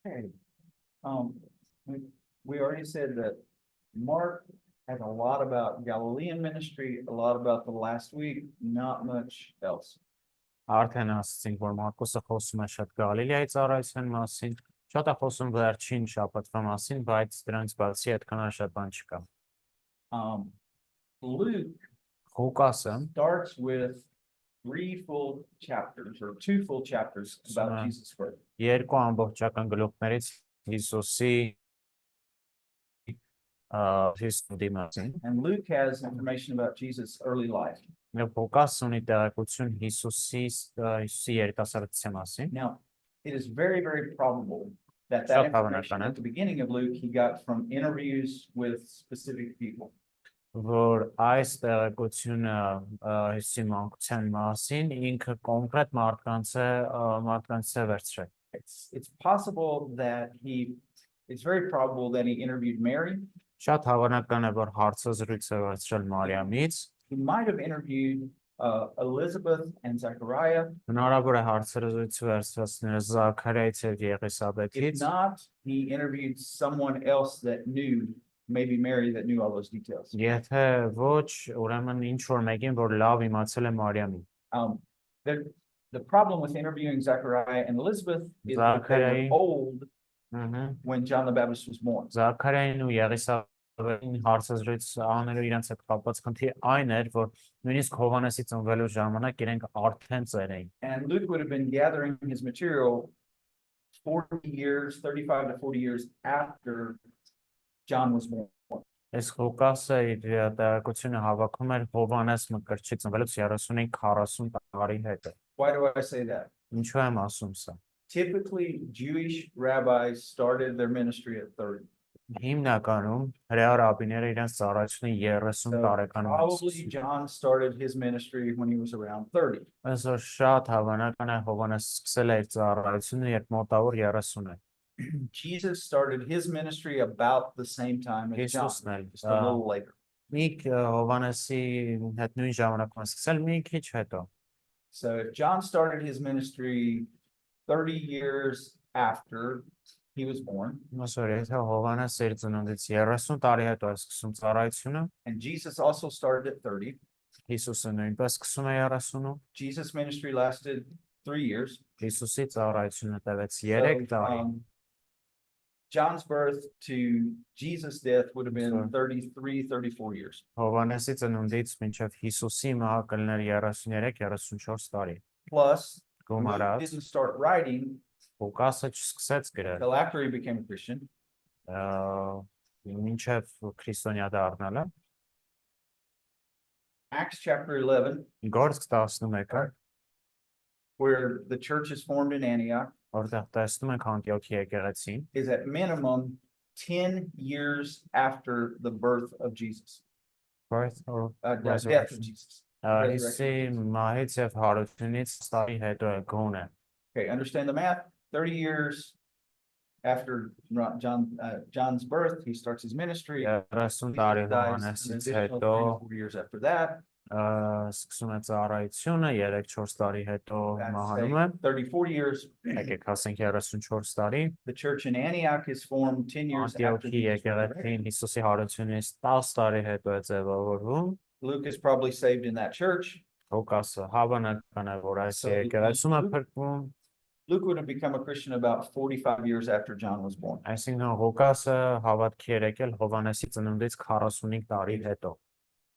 Okay. Um, we, we already said that Mark has a lot about Galilean ministry, a lot about the last week, not much else. Արդեն ասացինք, որ Մարկոսը խոսում է շատ Գալիլեայի ծառայության մասին, շատ է խոսում վերջին շաբաթվա մասին, բայց դրանից բացի այդքան շատ բան չկա։ Luke Ղուկասը starts with 3 full chapters or 2 full chapters about Jesus' birth. երկու ամբողջական գլուխներից Հիսուսի Հիսուսի մասին։ And Luke has information about Jesus' early life. Ղուկասը ունի տեղեկություն Հիսուսի երիտասարդության մասին։ Now, it is very, very probable that that information at the beginning of Luke he got from interviews with specific people. Որ այս տեղեկությունը Հիսուսի մանկության մասին ինքը կոնկրետ մարդկանց է վերցրել։ It's possible that it's very probable that he interviewed Mary. Շատ հավանական է, որ հարցազրույց է վերցրել Մարիամից։ He might have interviewed Elizabeth and Zechariah. Հնարավոր է հարցազրույց վերցրել Զաքարիայից եւ If Եղիսաբեթից։ not, he interviewed someone else that knew, maybe Mary, that knew all those details. Եթե ոչ, ուրեմն ինչ որ մեկին, որ լավ իմացել է Մարիամին։ The problem with interviewing Zechariah and Elizabeth is that they were old when John the Baptist was born. Զաքարիային ու Եղիսաբեթին հարցազրույց անելու իրենց հետ կապված խնդիրը այն էր, որ նույնիսկ Հովհաննեսի ծնվելու ժամանակ իրենք արդեն ծեր էին։ And Luke would have been gathering his material 40 years, 35 to 40 years after John was born. Այս Ղուկասը իր տեղեկությունը հավաքում էր Հովհաննես մկրտչի ծնվելուց 35-40 տարի հետո։ Why do I say that? Ինչու եմ ասում սա։ Typically, Jewish rabbis started their ministry at 30. Հիմնականում հրեա ռաբիները իրենց ծառայությունը 30 տարեկանից։ Probably John started his ministry when he was around 30. Այսօր շատ havanakan է Հովհաննես սկսել է իր ծառայությունը, երբ մոտավոր 30 է։ Jesus started his ministry about the same time as John, just a little later. Միք Հովհաննեսի հետ նույն ժամանակում սկսել մի քիչ հետո։ So if John started his ministry 30 years after he was born, Եթե Հովհաննեսը իր ծնունդից 30 տարի հետո է սկսում ծառայությունը, and Jesus also started at 30, Հիսուսը նույնպես սկսում է 30-ում, Jesus' ministry lasted 3 years. Հիսուսի ծառայությունը տևեց 3 տարի։ John's birth to Jesus' death would have been 33, 34 years. Հովհաննեսի ծնունդից մինչև Հիսուսի մահը կլիներ 33-34 տարի։ Plus, Գումարած Luke didn't start writing Ղուկասը չսկսեց գրել, until after he became a Christian. Մինչև քրիստոնյա դառնալը։ Acts chapter 11, Գործք 11-ը, where the church is formed in Antioch, որտեղ տեսնում ենք Անտիոքի եկեղեցին, is at minimum 10 years after the birth of Jesus. birth or Death of resurrection. Jesus. Հիսուսի մահից եւ հարությունից տարի հետո է գոնե։ Okay, understand the math. 30 years after John's birth, he starts his ministry. 30 տարի Dies an Հովհաննեսից additional հետո 3 4 years after that. սկսում է ծառայությունը, 3-4 տարի հետո That's մահանում է։ 34 years. Եկեք ասենք 34 տարի։ The church in Antioch is formed 10 years after Անտիոքի Jesus was եկեղեցին Հիսուսի հարությունից 10 տարի հետո է ձևավորվում։ Luke is probably saved in that church. Ղուկասը հավանական է, որ այս եկեղեցում է փրկվում։ Luke would have become a Christian about 45 years after John was born. Այսինքն Ղուկասը հավատքի էր եկել Հովհաննեսի ծնունդից 45 տարի հետո։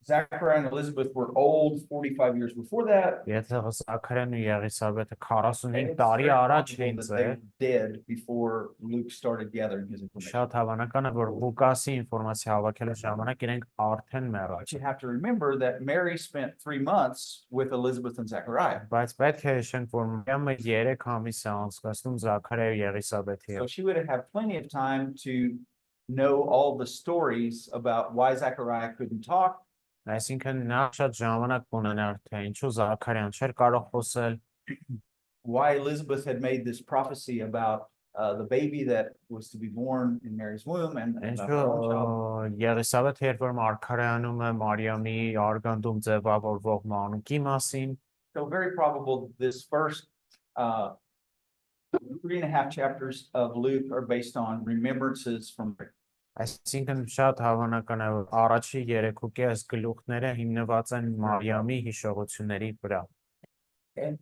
Zechariah and Elizabeth were old 45 years before that. Եթե Զաքարիան ու Եղիսաբեթը 45 տարի առաջ էին They were dead before Luke started gathering his information. Շատ հավանական է, որ Ղուկասի ինֆորմացիա հավաքելու ժամանակ իրենք արդեն մեռած But you have to remember that Mary spent 3 months with Elizabeth and Zechariah. Բայց պետք է հիշենք, որ Մարիամը 3 ամիս է անցկացնում Զաքարիայի ու Եղիսաբեթի So հետ։ she would have had plenty of time to know all the stories about why Zechariah couldn't talk. Այսինքն նա շատ ժամանակ ունենար, թե ինչու Զաքարիան չէր կարող խոսել, why Elizabeth had made this prophecy about the baby that was to be born in Mary's womb and about her own child. Եղիսաբեթը երբ որ մարգարեանում է Մարիամի արգանդում ձևավորվող մանուկի մասին, So very probable this first 3.5 chapters of Luke are based on remembrances from. Այսինքն շատ հավանական է, որ առաջի 3.5 գլուխները հիմնված են Մարիամի հիշողությունների վրա։ And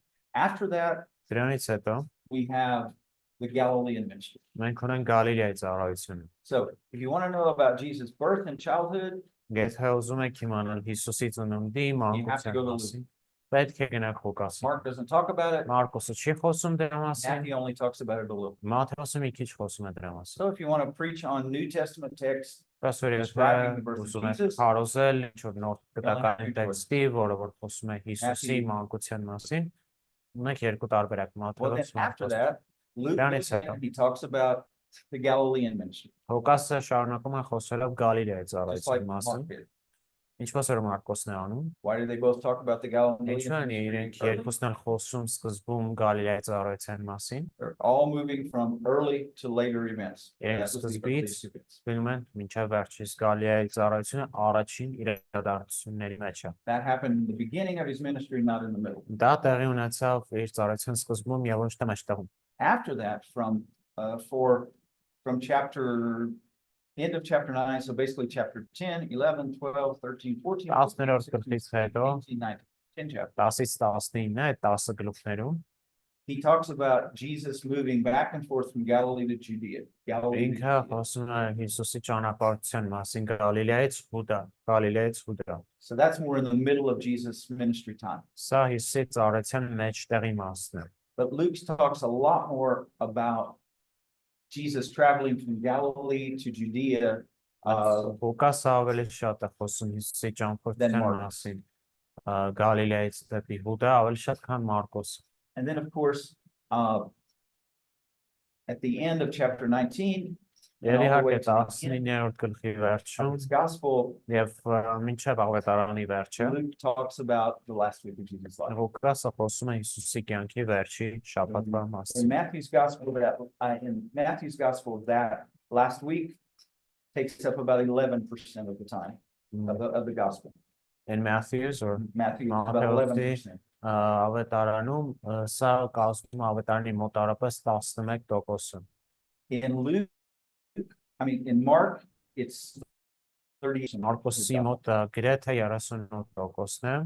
after that, Դրանից հետո we have the Galilean ministry. մենք ունենք Գալիլեայի ծառայությունը։ So if you want to know about Jesus' birth and childhood, Եթե ուզում եք իմանալ Հիսուսի ծնունդի մանկության go to մասին, պետք է գնաք Ղուկասին։ Mark doesn't talk about it. Մարկոսը չի խոսում դրա մասին, Matthew only talks about it a little. Մատթեոսը մի քիչ խոսում է դրա մասին։ So if you want to preach on New Testament texts, Այսօր Describing the birth of ուզում եք Jesus. քարոզել ինչ-որ նոր only գտականի three տեքստի, որը որ խոսում է Հիսուսի Matthew. մանկության մասին, ունեք երկու տարբերակ well, then Մատթեոս, after Մարկոս։ that, Luke Dranից goes in հետո and he talks about the Galilean ministry, Ղուկասը շարունակում է խոսելով Գալիլեայի just like ծառայության մասին, Mark did. ինչպես որ Մարկոսն է անում։ Why do they both talk about the Galilean Ինչու են իրենք ministry? early? երկուսն էլ խոսում սկզբում Գալիլեայի ծառայության մասին, They're all moving from early to later events. Yeah, That was the սկզբից earliest events. գնում են մինչև վերջից Գալիլեայի ծառայությունը առաջին իրադարձությունների մեջ է։ That happened in the beginning of his ministry, not in the middle. Դա տեղի ունեցավ իր ծառայության սկզբում եւ ոչ թե մեջտեղում։ After that, from chapter end of chapter 9, so basically chapter 10, 11, 12, 13, 14, 10-րդ 15, գլխից հետո 18, 19, 10 chapters. 10-ից 19-ը այդ 10 գլուխներում He talks about Jesus moving back and forth from Galilee to Judea. Galilee to ինքը Judea. խոսում է Հիսուսի ճանապարհության մասին Գալիլեայից Հուդա, Գալիլեայից Հուդա։ So that's more in the middle of Jesus' ministry time. Սա Հիսուսի ծառայության մեջտեղի մասն է։ But Luke talks a lot more about Jesus traveling from Galilee to Judea. Ղուկասը ավելի շատ է խոսում Հիսուսի ճամփորդության Mark. մասին Գալիլեայից դեպի Հուդա ավելի շատ քան Մարկոս։ And then, of course, at the end of chapter 19, Եվ all the way իհարկե to the end 19-րդ գլխի of վերջում his gospel, եւ մինչև ԱՎԵՏԱՐԱՆՆԵՐ վերջը Luke talks about the last week of Jesus' life. Ղուկասը խոսում է Հիսուսի կյանքի վերջի շաբաթվա In մասին։ Matthew's gospel, that last week takes up about 11% of the time of the gospel. In Matthews or Matthew, about Matthew's 11%. Ավետարանում սա կազմում է Ավետարանի մոտարապես 11%-ը։ In Luke, in Mark, it's 30%. Մարկոսի մոտ գրեթե 38%-ն է,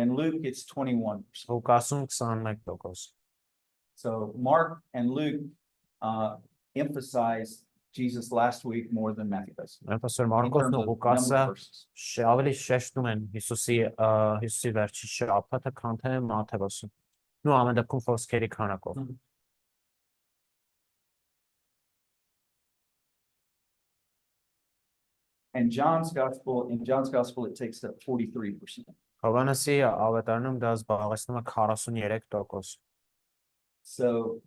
And Luke, it's 21%. Ղուկասում 21%։ So Mark and Luke emphasize Jesus last week more than Matthew does. Այնպես որ in Մարկոսն terms ու of Ղուկասը number of verses. ավելի շեշտում են Հիսուսի վերջի շաբաթը, քան թե Մատթեոսը։ Նու ամեն դեպքում խոսքերի քանակով։ And in John's gospel, it takes up 43%. Հովհաննեսի ավետարանում դա զբաղեցնում է 43%։ So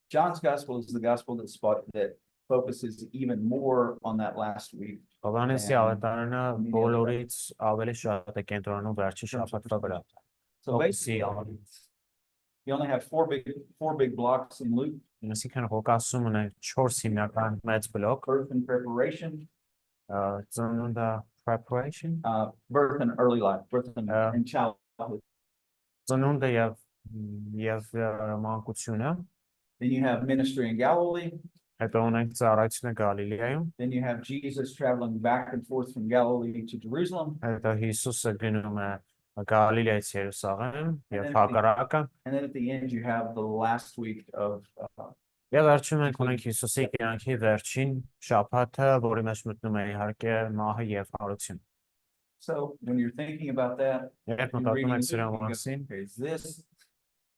John's gospel is the gospel that focuses even more on that last week. Հովհաննեսի ավետարանը բոլորից ավելի շատ է կենտրոնում վերջի շաբաթվա վրա։ So basically, you only have four big blocks in Luke: Այսինքն Ղուկասում ունենք 4 հիմնական մեծ բլոկ, birth and preparation, ծնունդը preparation, birth and early life, birth and childhood. ծնունդը եւ մանկությունը, Then you have ministry in Galilee. հետո ունենք ծառայությունը Գալիլեայում, Then you have Jesus traveling back and forth from Galilee to Jerusalem. հետո Հիսուսը գնում է Գալիլեայից Երուսաղեմ եւ And հակառակը, then at the end, you have the last week of եւ վերջում մենք ունենք Հիսուսի կյանքի վերջին շաբաթը, որի մեջ մտնում է իհարկե մահը եւ հարություն։ So when you're thinking about that, Երբ you're մտածում reading եք Luke, սրա you go, մասին, okay, is this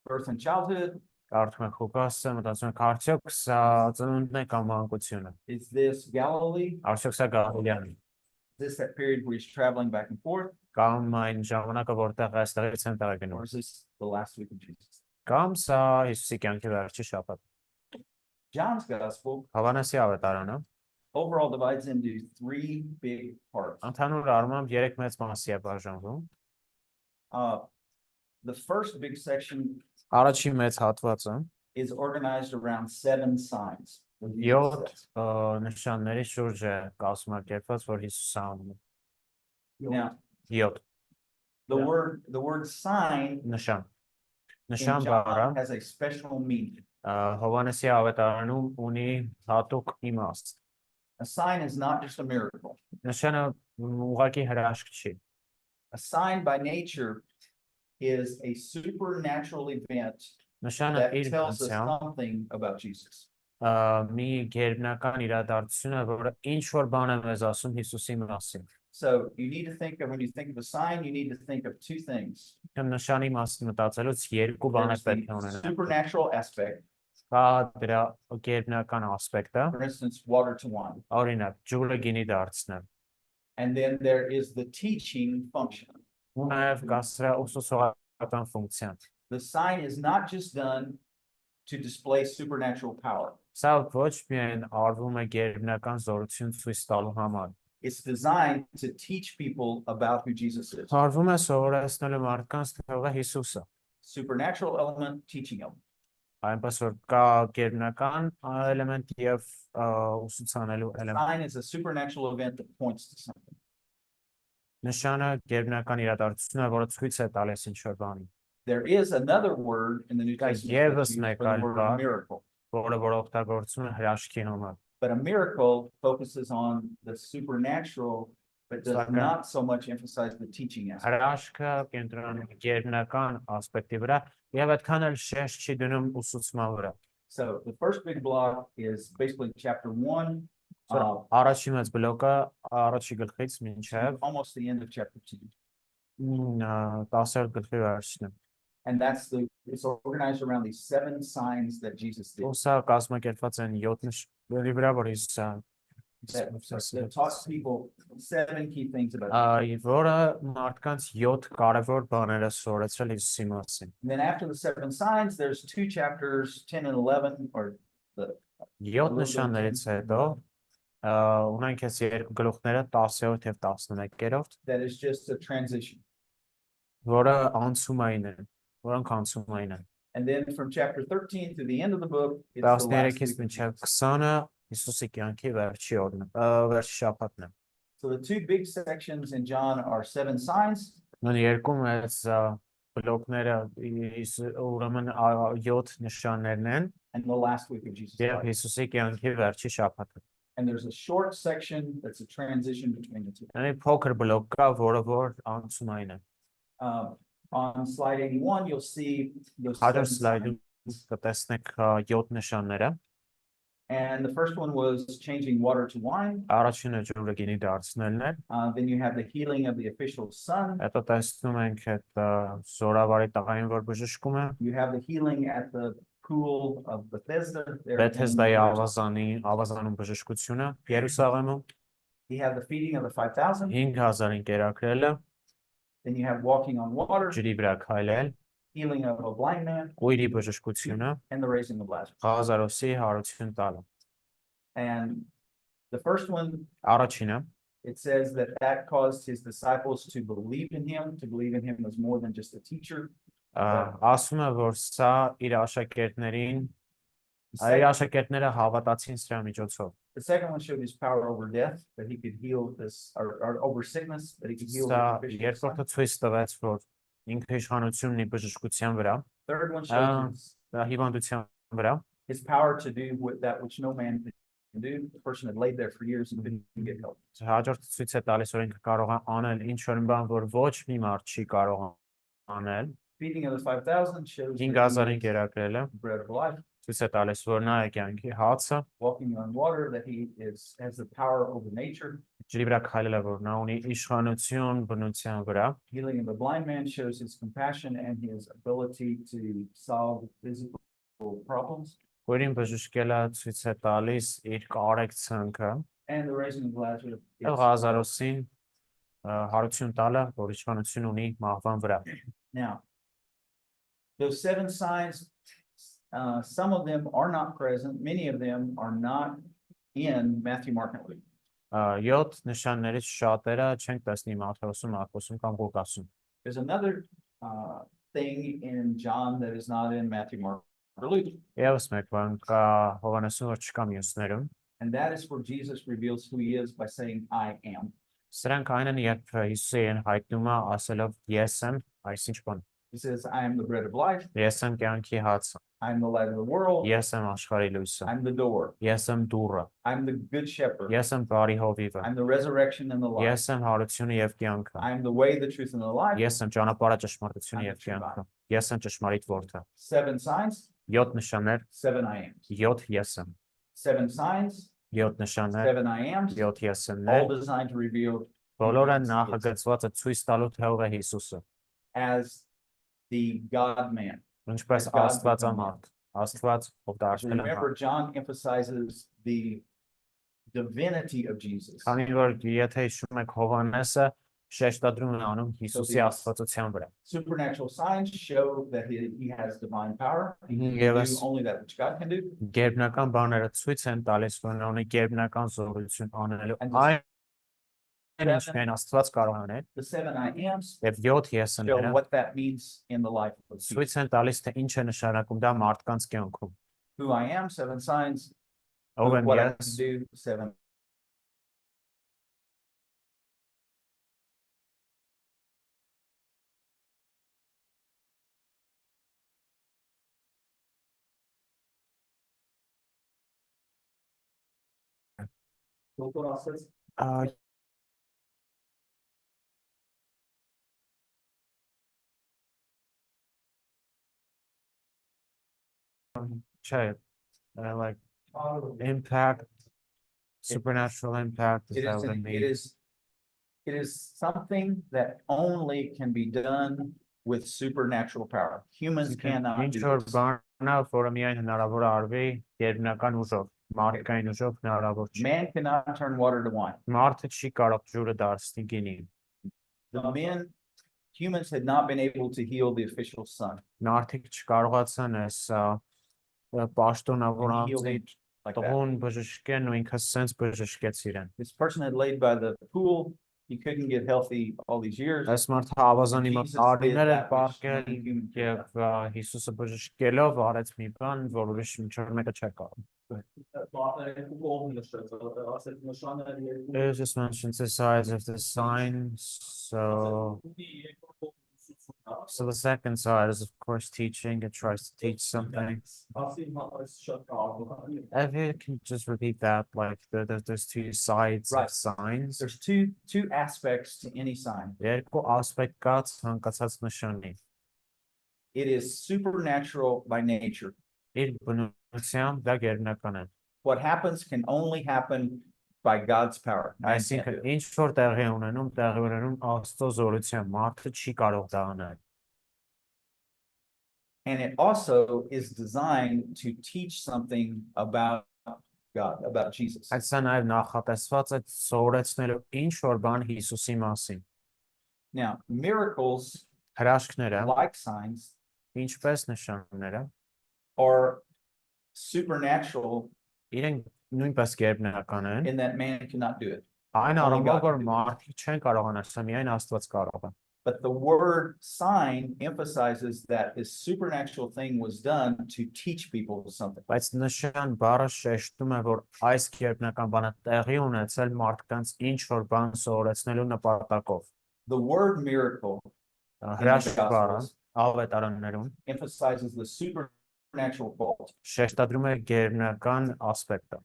birth and childhood? կարդում եք Ղուկասը, մտածում եք արդյոք սա ծնունդն է կամ մանկությունը։ Is this Galilee? Արդյոք սա Գալիլեան է։ Is this that period where he's traveling back and forth? Կամ այն ժամանակը որտեղ այստեղից են տեղ Or գնում։ is this the last week of Jesus? Կամ սա Հիսուսի կյանքի վերջի շաբաթ։ John's gospel Հովհաննեսի ավետարանը overall divides into three big parts. ընդհանուր առմամբ 3 մեծ մասի է բաժանվում։ The first big section Առաջին մեծ հատվածը is organized around 7 signs. 7 նշանների շուրջ է կազմակերպված, որ Հիսուսը անում է։ Now, 7 the word sign նշան։ in Նշան բառը John has a special meaning. Հովանեսի ավետարանում ունի հատուկ իմաստ։ A sign is not just a miracle. Նշանը ուղղակի հրաշք չի։ A sign by nature is a supernatural event Նշանը that իր tells us բնությամբ something about Jesus. մի գերբնական իրադարձություն է, որը ինչ որ բան է մեզ ասում Հիսուսի մասին։ So you need to think of, when you think of a sign, you need to think of two things. Նշանի մասին մտածելուց երկու բան է There's պետք է the ունենալ։ supernatural aspect, Կա դրա գերբնական ասպեկտը, for instance, water to wine. օրինակ, ջուրը գինի դարձնել։ And then there is the teaching function. Ու նաև կա սրա ուսուցողական ֆունկցիան։ The sign is not just done to display supernatural power. Սա ոչ միայն արվում է գերբնական զորություն ցույց տալու համար։ It's designed to teach people about who Jesus is. Արվում է սովորեցնելու մարդկանց թե ով է Հիսուսը։ Supernatural element, teaching element. Այնպես որ կա գերբնական էլեմենտ եւ ուսուցանելու էլեմենտ։ Sign is a supernatural event that points to something. Նշանը գերբնական իրադարձություն է, որը ցույց է տալիս ինչ որ bani, There is another word in the New Testament that's used for the word miracle. որը որ օգտագործում է հրաշքի համար։ But a miracle focuses on the supernatural, but does Saka. not so much emphasize the teaching aspect. Հրաշքը կենտրոնում է գերբնական ասպեկտի վրա եւ այդքան էլ շեշտ չի դնում ուսուցման վրա։ So the first big block is basically chapter 1, Առաջի մեծ բլոկը առաջի գլխից մինչև almost the end of chapter 2. 10-րդ գլխի վերջն։ And it's organized around these 7 signs that Jesus did. Ոսա կազմակերպված են 7 նշանների վրա, որ Հիսուսը That taught people 7 key things about Jesus. որը մարդկանց 7 կարևոր բաներ է սովորեցրել Հիսուսի մասին։ And then after the 7 signs, there's 2 chapters, 10 and 11, or the 7 նշաններից հետո ունենք այս երկու գլուխները 10-րդ եւ 11-րդ, that is just a transition. որը անցումային են, որոնք անցումային են։ And then from chapter 13 to the end of the book, it's the last 13-ից week of մինչև Jesus. 20-ը Հիսուսի կյանքի վերջի օրն է, վերջի շաբաթն է։ So the 2 big sections in John are 7 signs, Նույն երկու մեծ բլոկները ուրեմն 7 նշաններն են and the last week of Jesus' եւ life. Հիսուսի կյանքի վերջի շաբաթը։ And there's a short section that's a transition between the two. Այնի փոքր բլոկ կա, որը որ անցումային է։ On slide 81, you'll see those 7 Հաջորդ signs. սլայդում կտեսնեք 7 նշանները։ And the first one was changing water to wine. Առաջինը ջուրը գինի դարձնելն է։ Then you have the healing of the official son. Հետո տեսնում ենք այդ զորավարի տղային, որ բժշկում է։ You have the healing at the pool of Bethesda. there in Բեթեսդայի Jerusalem. ավազանում բժշկությունը Երուսաղեմում, You have the feeding of the 5,000. 5000-ին կերակրելը, Then you have walking on water, ջրի վրա քայլել, healing of a blind man, կույրի բժշկությունը, and the raising of Lazarus. Ղազարոսի հարություն տալը։ And the first one, Առաջինը it says that caused his disciples to believe in him as more than just a teacher. ասում է, որ սա իր աշակերտներին, իր աշակերտները հավատացին սրա միջոցով։ The second one showed his power over death, that he could heal this, or over sickness, that he could heal. Սա the official son. երկրորդը ցույց տվեց, որ ինքը իշխանություն ունի բժշկության վրա, Third one shows հիվանդության վրա, his power to do that which no man can do. The person had laid there for years and couldn't get help. հաջորդը ցույց է տալիս, որ ինքը կարող է aնել ինչ որ բան, որ ոչ մի մարդ չի կարող անել։ Feeding of the 5,000 shows that he 5000-ին is կերակրելը the bread of life. ցույց է տալիս, որ նա է կյանքի հացը, Walking on water, that he has the power over nature. ջրի վրա քայլելը, որ նա ունի իշխանություն բնության վրա, Healing of the blind man shows his compassion and his ability to solve physical problems. որին բժշկելը ցույց է տալիս իր կարեկցանքը, And the raising of Lazarus. եւ Ղազարոսին հարություն տալը, որ իշխանություն ունի մահվան վրա։ Now, those 7 signs, some of them are not present. Many of them are not in Matthew, Mark, and Luke. 7 նշաններից շատերը չենք տեսնի Մատթեոսում, Մարկոսում կամ Ղուկասում։ There's another thing in John that is not in Matthew, Mark, or Luke. Եվս մեկ բան կա Հովհաննեսում, որ չկա մյուսներում։ And that is where Jesus reveals who he is by saying, I am. Սրանք այն են, երբ Հիսուսը իրեն հայտնում է ասելով ես եմ, այսինչ բան։ He says, I am the bread of life. Ես եմ կյանքի հացը։ I'm the light of the world. Ես եմ աշխարհի լույսը, I'm the door. ես եմ դուռը, I'm the good shepherd. ես եմ բարի հովիվը, I'm the resurrection and the life. ես եմ հարությունը եւ կյանքը, I'm the way, the truth, and the life. ես եմ ճանապարհը, ճշմարտությունը I'm եւ the true կյանքը, ես եմ ճշմարիտ որդը։ 7 signs, 7 նշաններ, 7 I ams. 7 ես եմ, 7 signs, 7 նշաններ, 7 I ams. 7 ես All եմներ, designed to reveal բոլորը Jesus is նախագծված է ցույց տալու թե ով է Հիսուսը, as the God man. ինչպես God Աստվածամարդ, Աստված ով դարձել է Remember, John emphasizes the divinity of Jesus. Քանի որ եթե հիշում եք Հովհաննեսը շեշտադրում է անում Հիսուսի աստվածության վրա։ Supernatural signs show that he has divine power. He can Եվս do only that which God can do. գերբնական բաները ցույց են տալիս, որ նա ունի գերբնական զորություն անելու And այն ինչ միայն Աստված կարող է անել, The 7 I ams եւ 7 show եսները what that means in the life of Jesus. ցույց են տալիս, թե ինչ է նշանակում դա մարդկանց կյանքում։ Who I am, 7 signs. Ով եմ What I can ես, do, 7. ա, չէ, like impact, supernatural impact is It that is, what I it mean? it is something that only can be done with supernatural power. Humans cannot Ինչ do որ this. բանա, որը միայն հնարավոր է արվի գերբնական ուժով, մարդկային ուժով հնարավոր չի։ Man cannot turn water to wine. Մարդը չի կարող ջուրը դարձնի գինի։ Humans had not been able to heal the official son. Մարդիկ չկարողացան այս պաշտոնավոր And heal անձի him like that. տղուն բժշկեն ու ինքը սենց բժշկեց իրեն։ This person had laid by the pool. He couldn't get healthy all these years. Այս մարդը ավազանի մոտ Jesus did արիներ էր that which պարկել no human could եւ Հիսուսը բժշկելով արեց մի բան, որ ուրիշ ինչ-որ մեկը չէ կարող։ It just mentions the size of the signs, so the second side is of course teaching. It tries to teach something. If you can just repeat that, like there's two sides Right. of signs. There's two aspects to any sign. Երկու ասպեկտ կա ցանկացած նշանի։ It is supernatural by nature. Իր բնությամբ դա գերբնական է։ What happens can only happen by God's power. Man can't do Այսինքն it. ինչ որ տեղի ունենում Աստծո զորությամբ, մարդը չի կարող դա անել։ And it also is designed to teach something about God, about Jesus. Այդ սա նաև նախատեսված է սովորեցնելու ինչ որ բան Հիսուսի մասին։ Now, miracles, Հրաշքները, like signs, ինչպես նշանները, are supernatural իրենք նույնպես գերբնական են։ in that man cannot do it. Այն Only առումով, God որ can do it. մարդիկ չեն կարող անել, սա միայն Աստված կարող է։ But the word sign emphasizes that this supernatural thing was done to teach people something. Բայց նշան բառը շեշտում է, որ այս գերբնական բանը տեղի ունեցել մարդկանց ինչ որ բան սովորեցնելու նպատակով։ The word miracle Հրաշք բառը ավետարաններում emphasizes the supernatural fault, շեշտադրում է գերբնական ասպեկտը,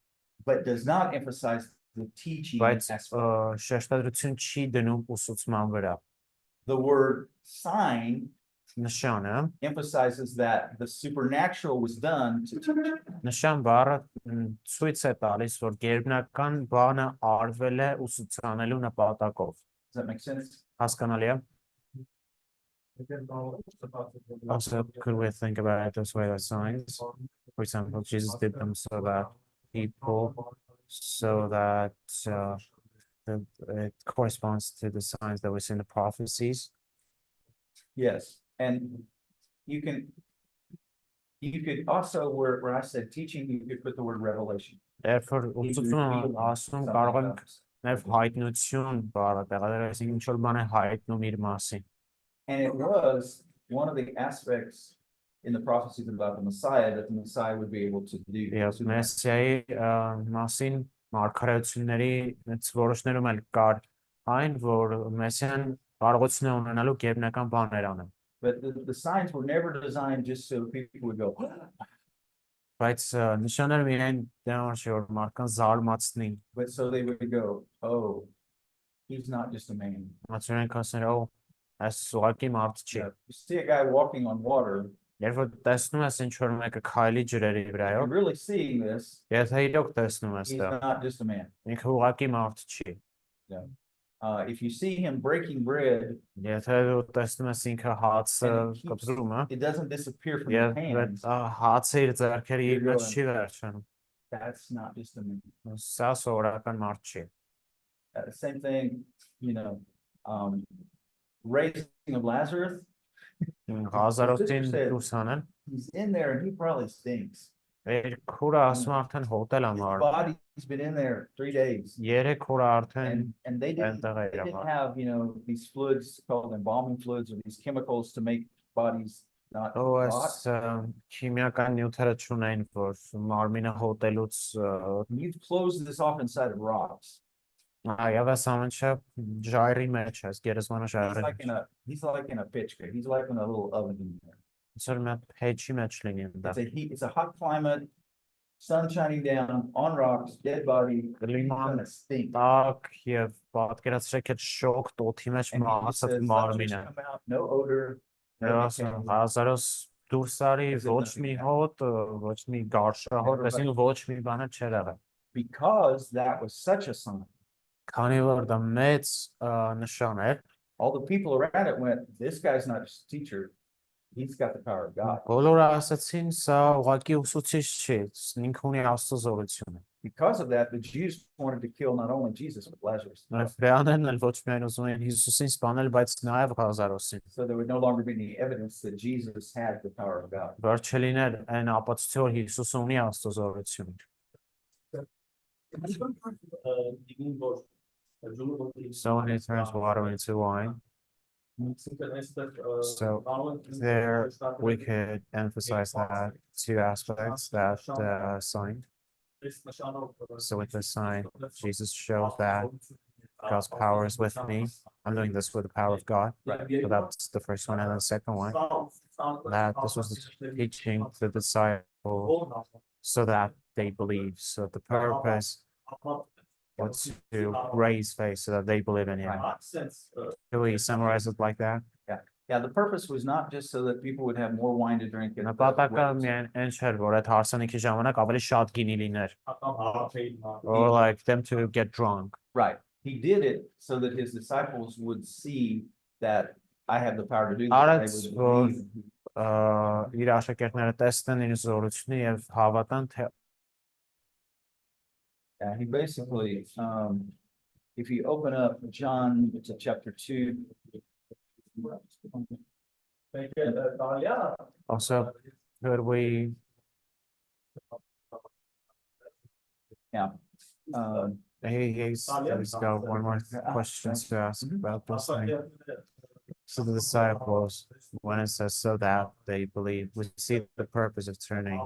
but does not emphasize the teaching բայց aspect. շեշտադրություն չի դնում ուսուցման վրա։ The word sign Նշանը, emphasizes that the supernatural was done to teach. նշան բառը ցույց է տալիս, որ գերբնական բանը արվել է ուսուցանելու նպատակով։ Does that make sense? Հասկանալի է։ Also, could we think about it this way as signs? For example, Jesus did them so that it corresponds to the signs that we see in the prophecies. Yes, and you could also, where I said teaching, you could put the word revelation. Therefore, He ուսուցումը revealed ասում something կարող about ենք us. նաև հայտնություն բառը տեղադրել, այսինքն ինչ որ բան է հայտնում իր մասին։ And it was one of the aspects in the prophecies about the Messiah that the Messiah would be able to do. Եվ Մեսիայի մասին մարգարեությունների որոշներում էլ կար այն, որ Մեսիան կարողություն է ունենալու գերբնական բաներ անել։ But the signs were never designed just so people would go, Բայց նշանները միայն դրանով չէ որ մարդկանց զարմացնին, but so they would go, oh, he's not just a man. մացուրեն կասներ, օ, այս ուղղակի մարդ չի։ You see a guy walking on water, Երբ որ տեսնում ես ինչ որ մեկը քայլի ջրերի if վրայով, you're really seeing this, եթե իրոք տեսնում ես he's դա, not just a man. ինքը ուղղակի մարդ չի։ If you see him breaking bread, Եթե դու տեսնում ես ինքը հացը and it կտրում է, it doesn't disappear from եւ his hands, հացը իր ձեռքերի You're մեջ going- չի վերջանում, that's not just a man. սա սովորական մարդ չի։ Same thing, raising of Lazarus, Ղազարոսին said- դուրս հանել, he's in there and he probably stinks. իր քուրը ասում արդեն հոտել His ամար, body's been in there 3 days. 3 քուրը արդեն And they didn't այնտեղ էր They didn't ամար։ have, these fluids called embalming fluids or these chemicals to make bodies not Ու այս rot. քիմիական նյութերը չունեն, որ մարմինը հոտելուց You've closed this off inside of rocks. այավ այս ամենը ժայռի մեջ է, գերեզմանը He's ժայռի like մեջ։ he's like in a pitcher. He's like in a little oven in there. Այսօր մի հատ փեչի մեջ լինի դա։ It's a hot climate, sun shining down on rocks, dead body. He's Կլիման gonna stink. տաք եւ պատկերացրեք այդ շոկ տոթի մեջ And he just մահացած says, "Lazarus, մարմինը։ come out, no odor. no Ասում decay." հազարոս դուրս արի Is it ոչ nothing մի bad? հոտ, ոչ մի գարշահոտ, այսինքն ոչ մի բան չեր եղել։ Because that was such a sign. Քանի որ դա մեծ նշան էր, All the people around it went, this guy's not just a teacher. He's got the power of God. բոլորը ասացին, սա ուղղակի ուսուցիչ չի, ինքը ունի Աստծո զորությունը։ Because of that, the Jews wanted to kill not only Jesus, but Lazarus. Հրեաներն էլ ոչ միայն ուզում են Հիսուսին սպանել, բայց նաև Ղազարոսին։ So there would no longer be any evidence that Jesus had the power of God. Որ չլիներ այն ապացույցը, որ Հիսուսը ունի Աստծո զորությունը։ So when he turns water into wine, so there we could emphasize that two aspects, that sign. So with the sign, Jesus showed that God's power is with me. I'm doing this with the power of God. So that's the first one. And then the second one, that this was the teaching to the disciples so that they believe. So the purpose was to raise faith so that they believe in him. Can we summarize it like that? Yeah, the purpose was not just so that people would have more wine to drink. at the Նպատակը weddings. միայն այն չէր, որ այդ հարսանիքի ժամանակ ավելի շատ գինի լիներ, or like them to get drunk. Right. He did it so that his disciples would see that I have the power to do Արեց, this. They would որ believe. իր աշակերտները տեսնեն իր զորությունը եւ հավատան, թե Yeah, he basically, if you open up John to chapter 2. also could we Yeah. he's got one more question to ask about this thing. So the disciples, when it says so that they believe, we see the purpose of turning.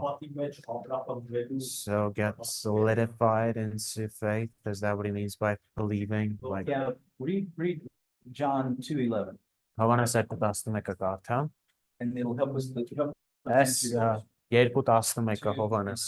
So get solidified into faith. Is that what he means by believing? Like Yeah, read John 2:11, Հովանես 2:11 կարդամ։ and it'll help us. Այս 2:11 Հովանես։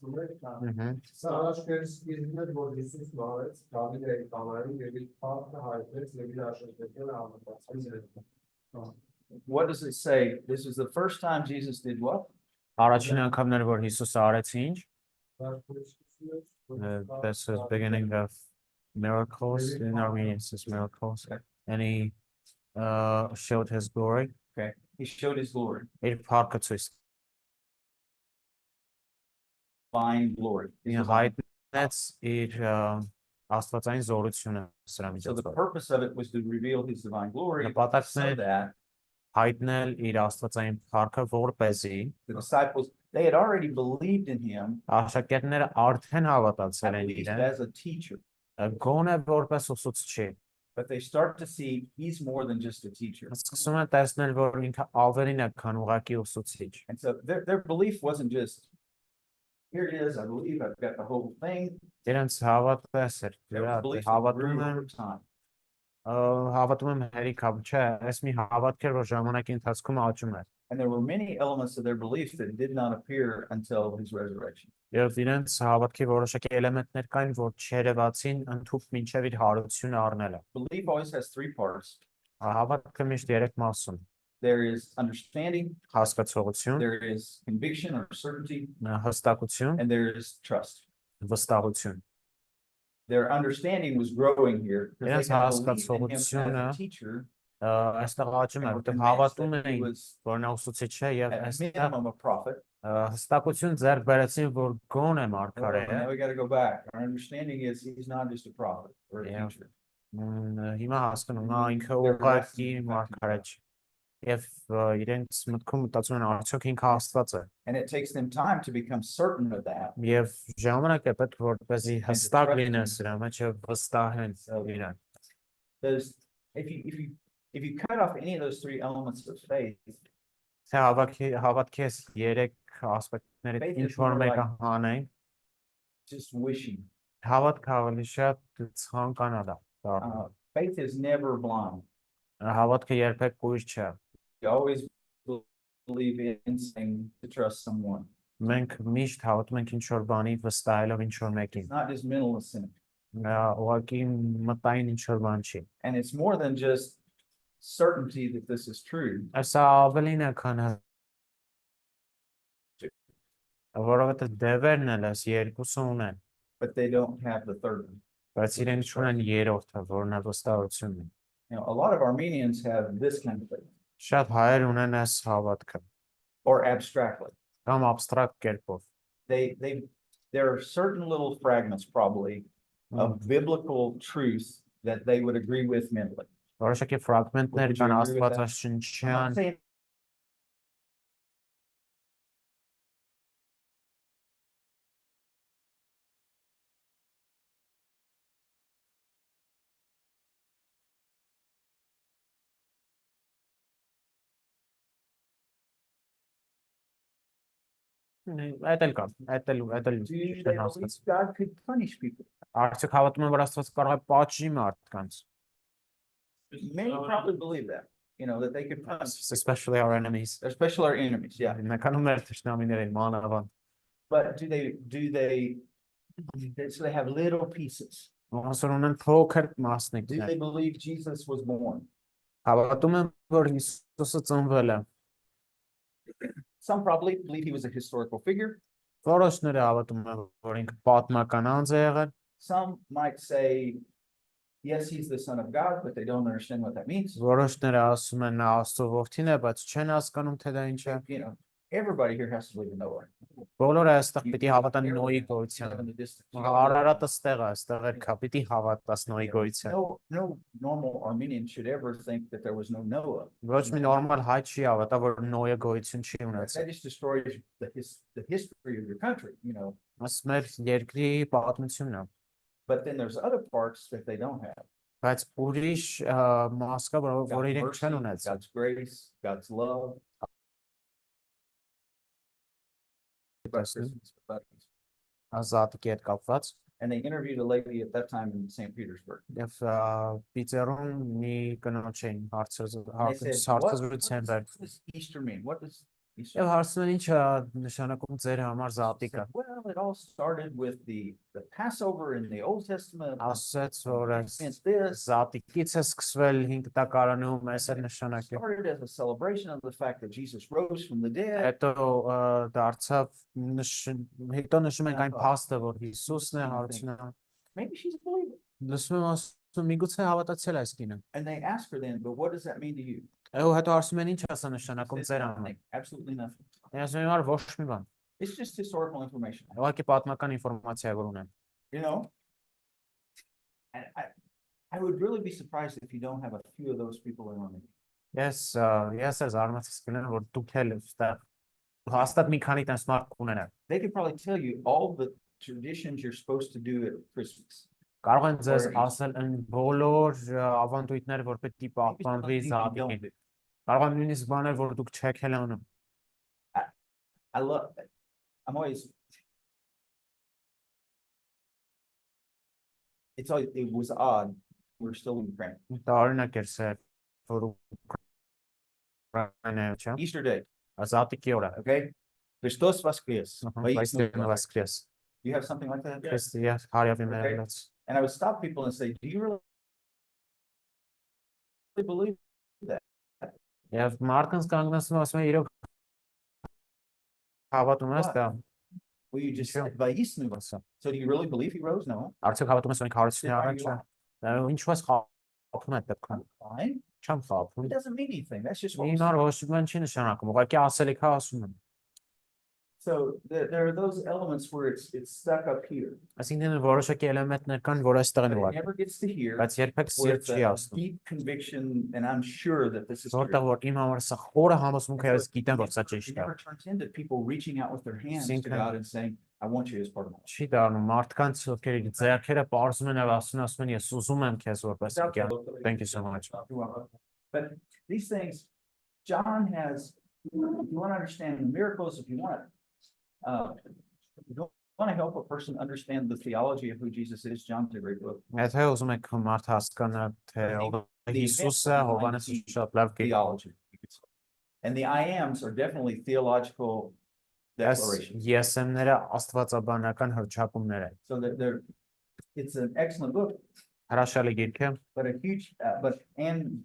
Սա աշխարհի սկիզբն որ Հիսուս նորից Դավիթի կամարին եւ իր փառքը հայտնեց եւ իր աշակերտները համոզեցին։ What does it say? This is the first time Jesus did what? Առաջին անգամն էր որ Հիսուսը արեց ինչ։ This is beginning of miracles. In Armenian it says miracles. And he showed his glory. Okay, he showed his glory, Իր փառքը ցույց divine glory. հայտնեց իր աստվածային զորությունը սրա So the միջոցով։ purpose of it was to reveal his divine glory, Նպատակն so է that հայտնել իր աստվածային փառքը, որպեսզի the disciples, they had already believed in him, աշակերտները արդեն հավատացել at են least իրեն, as a teacher, գոնե որպես ուսուցչի։ but they start to see he's more than just a teacher. Սկսում են տեսնել, որ ինքը ավելին է, քան ուղղակի ուսուցիչ։ And so their belief wasn't just, here it is, I believe I've got the whole thing. Իրենց հավատես էր, Their beliefs հավատում grew եմ, over time. հավատում եմ հերիք, չէ, այս մի հավատք էր, որ ժամանակի ընթացքում աճում էր։ And there were many elements of their beliefs that did not appear until his resurrection. Եվ իրենց հավատքի որոշակի էլեմենտներ կային, որ չերևացին ընդհուպ մինչև իր հարությունը առնելը։ Belief always has three parts. Հավատքը միշտ երեք մաս ունի. There is understanding, Հասկացողություն, there is conviction or certainty, հստակություն, and there is trust. վստահություն։ Their understanding was growing here because they had believed in him as a teacher, Այստեղ աճում է, and were որտեղ convinced հավատում that he էին, was որ նա ուսուցիչ է եւ at այստեղ minimum a prophet. հստակություն ձեռք բերեցին, որ գոնե Oh, մարգարե է։ now we got to go back. Our understanding is he's not just a prophet or a Yeah. teacher. Հիմա հասկանում նա ինքը They're ուղղակի wrestling back and մարգարե forth. չէ։ Եվ իրենց մտքում մտածում են արդյոք ինքը Աստված է։ And it takes them time to become certain of that. Եվ ժամանակ է պետք որպեսզի And to հստակ trust լինեն him. սրա մեջ եւ վստահեն իրեն։ Those, if you cut off any of those three elements of faith, Թե հավատքի այս երեք ասպեկտներից Faith ինչ is որ more մեկը like- հանեն, just wishing. հավատքը ավելի շատ ցանկանալ է։ Faith is never blind. Հավատքը երբեք կույր չէ։ You always believe in saying to trust someone. Մենք միշտ հավատում ենք ինչ որ բանի վստահելով ինչ որ մեկին։ It's not just mental assent. Ուղղակի մտային ինչ որ բան չի։ And it's more than just certainty that this is true. Սա ավելին է, քան որովհետեւ դևերն էլ էս երկուսը ունեն, But they don't have the third one. բայց իրենք չունեն երրորդը, որն է վստահությունն։ You know, a lot of Armenians have this kind of faith, Շատ հայեր ունեն այս հավատքը, or abstractly. կամ абստրակտ կերպով։ There are certain little fragments probably of biblical truth that they would agree with mentally. Որոշակի ֆրագմենտներ Would you կան agree with that? I'm not աստվածաշնչյան saying Այդ էլ կա, այդ էլ do they չեն believe հասկացել։ God could punish people? Արդյոք հավատում են, որ Աստված կարող է պատժի մարդկանց, Many probably believe that, you know, that they could punish, especially our enemies։ especially our enemies, yeah. Հիմնականում մեր թշնամիներին մանավանդ։ But so they have little pieces. Ոնց որ ունեն փոքր Do մասնիկներ։ they believe Jesus was born? Հավատում են, որ Հիսուսը ծնվել է։ Some probably believe he was a historical figure. Որոշները հավատում են, որ ինքը պատմական անձ է եղել։ Some might say, yes, he's the son of God, but they don't understand what that means. Որոշները ասում են նա Աստծո որդին է, բայց չեն հասկանում թե դա ինչ է։ You know, everybody here has to believe in Noah. Բոլորը այստեղ You- pիտի հավատան you- Նոյի you- գոյությանը։ in the distance. Արարատը ստեղ է, այստեղ էլ կա, pիտի հավատաս Նոյի գոյությանը։ No normal Armenian should ever think that there was no Noah. Ոչ մի նորմալ հայ չի հավատա, որ Նոյը գոյություն չի That ունեցել։ just destroys the history of your country, you know. Այս մեր երկրի պատմությունն է, But then there's other parts that they don't have. բայց ուրիշ մաս կա, որ God's իրենք mercy, չեն ունեցել։ God's grace, God's love. Ազատի հետ կապված And they interviewed a lady at that time in St. Petersburg. եւ Պիտերում մի կնոջ էին And they said, հարցազրույցեն what does Easter mean? What does Easter Եվ mean? հարցնում են ինչ է նշանակում ձեր համար She զատիկը։ said, well, it all started with the Passover in the Old Testament. Ասաց, որ It meant this. զատիկից է սկսվել 5 տակարանում, այս է նշանակը։ Started as a celebration of the fact that Jesus rose from the dead. Հետո դարձավ հետո նշում ենք այն փաստը, որ Հիսուսն է հարցնա։ Maybe she's a believer. Լսում եմ ասում միգուցե հավատացել այս կինը։ And they ask her then, but what does that mean to you? Ու հետո ասում են ինչ է սա նշանակում She says, ձեր համար։ nothing, absolutely nothing. Ասում եմ ոչ մի բան։ It's just historical information, Ուղղակի պատմական ինֆորմացիա է որ ունեմ։ you know? And I would really be surprised if you don't have a few of those people in Armenia. Ես ես զարմացած կլինեմ որ դուք էլ այստեղ հաստատ մի քանի տես մարդ կունենաք։ They could probably tell you all the traditions you're supposed to do at Christmas. Կարող են ձեզ ասել այն բոլոր ավանդույթները, որ պետք է Maybe some պահպանվի things you don't զատիկին։ do. Կարող են նույնիսկ բաներ, որ դուք չեք էլ անում։ I'm always, you know, I love, I would really be surprised if you don't have a few of those people in Armenia. You know? And I would really be surprised if you don't have a few of those people in Armenia. Ես it was odd. We're still in Ukraine. Տարօրինակ էր սա, որ Ուկրաինայում չէ, Easter Day, ազատիկի օրը, okay? Christos Voskres. Վայստերն վասկրես, You have something like that? Քրիստիա հարյավի Okay. մերելած, And I would stop people and say, do you really believe that? և մարդկանց կանգնացնում ասում են իրոք հավատում ես դա, Well, you just Sure. said, "Vayisnu." ասա, So do you really believe he rose? No. արդյոք հավատում ես ունենք հարությունի առաջ, ինչու ես խաղում այդ դեպքում, Fine. չեմ խաղում, It doesn't mean anything. That's just what we Ինար ոչ մի բան չի նշանակում, ուղղակի ասելիքա ասում եմ, So there are those elements where it's stuck up here. այսինքն որոշակի էլեմենտներ կան, որ այստեղ But են it ուղղակի, never gets to here. բայց երբեք Where սիրտ it's չի a ասում, deep conviction, and I'm sure that this is true. որտեղ որ իմ համար սա խորը համոզմունք է, ես գիտեմ, որ սա It ճիշտ է, never turns into people reaching out with their hands to Sinkham. God and saying, I want you as part of my life. չի դառնում մարդկանց, ովքեր իր ձեռքերը պարզում են եւ ասում են, ես ուզում եմ քեզ որպես կյան, thank you so much. But these things, John has, if you want to understand the miracles, if you want to help a person understand the theology of who Jesus is, John's a great book. Եթե ուզում եք մարդ հասկանա, թե ով է Հիսուսը, Հովհաննեսը շատ լավ գիտի, Theology, you could say. And the I ams are definitely theological declarations. եսեմները աստվածաբանական հռչակումներ են, So it's an excellent book, հրաշալի գիրք է, but and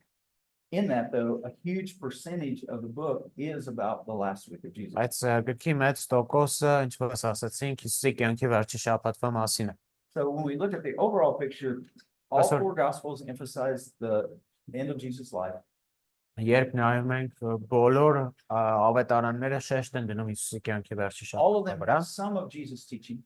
in that though, a huge percentage of the book is about the last week of Jesus. բայց գրքի մեծ տոկոսը, ինչպես ասացինք, Հիսուսի կյանքի վերջի շաբաթվա մասին է, So when we look at the overall picture, all That's what- four gospels emphasize the end of Jesus' life. երբ նայում ենք բոլոր ավետարանները շեշտ են դնում Հիսուսի կյանքի վերջի All of շաբաթվա them վրա, have some of Jesus' teaching,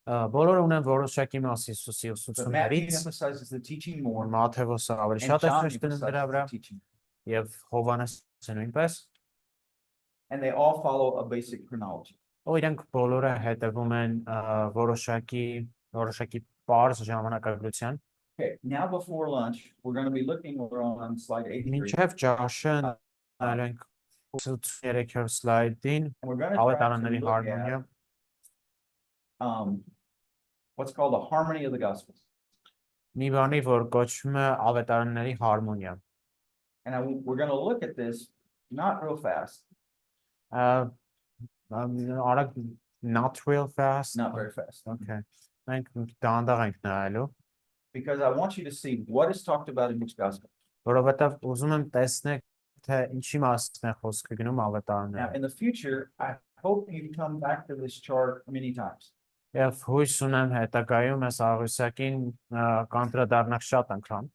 բոլորը ունեն որոշակի մաս Հիսուսի but Matthew ուսուցումներից, emphasizes the teaching more, Մաթեոսը ավելի and շատ է John շեշտ դնում դրա emphasizes վրա, the teaching. եւ Հովհաննեսը նույնպես, And they all follow a basic chronology. ու իրենք բոլորը հետևում են որոշակի պարզ ժամանակագրության, Okay, now before lunch, we're going to be looking over on slide 83. մինչև ջաշը նայել ենք 83-րդ սլայդին, And we're going to try ավետարանների to look հարմոնիա, at what's called the harmony of the gospels. մի բանի, որ կոչվում է ավետարանների հարմոնիա, We're going to look at this not real fast, արագ, not real fast, not very fast, okay, մենք դանդաղ ենք նայելու, because I want you to see what is talked about in each gospel. որովհետև ուզում եմ տեսնեք, թե ինչի մասին է խոսքը գնում Now, ավետարանները, in the future, I hope you come back to this chart many times. եւ հույս ունեմ հետագայում այս աղյուսակին կանդրադառնանք շատ անգամ,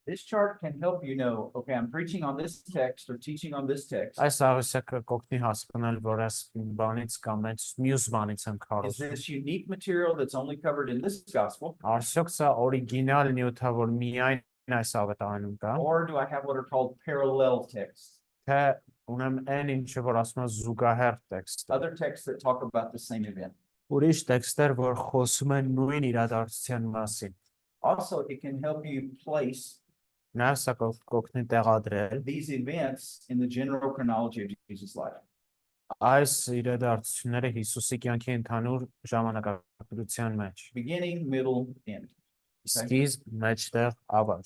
This chart can help you know, okay, I'm preaching on this text or teaching on this text. այս աղյուսակը կօգնի հասկանալ, որ այս բանից կամ այս մյուս բանից եմ Is քարոզում, this unique material that's only covered in this gospel? արդյոք սա օրիգինալ նյութա, որ միայն այս ավետարանում կա, Or do I have what are called parallel texts? թե ունեմ այն ինչը, որ ասում է զուգահեռ տեքստ, Other texts that talk about the same event. ուրիշ տեքստեր, որ խոսում են նույն իրադարձության մասին, Also, it can help you place նաև սա կօգնի տեղադրել these events in the general chronology of Jesus' life. այս իրադարձությունները Հիսուսի կյանքի ընդհանուր ժամանակագրության մեջ, Beginning, middle, end. սկիզբ, մեջտեղ, ավարտ,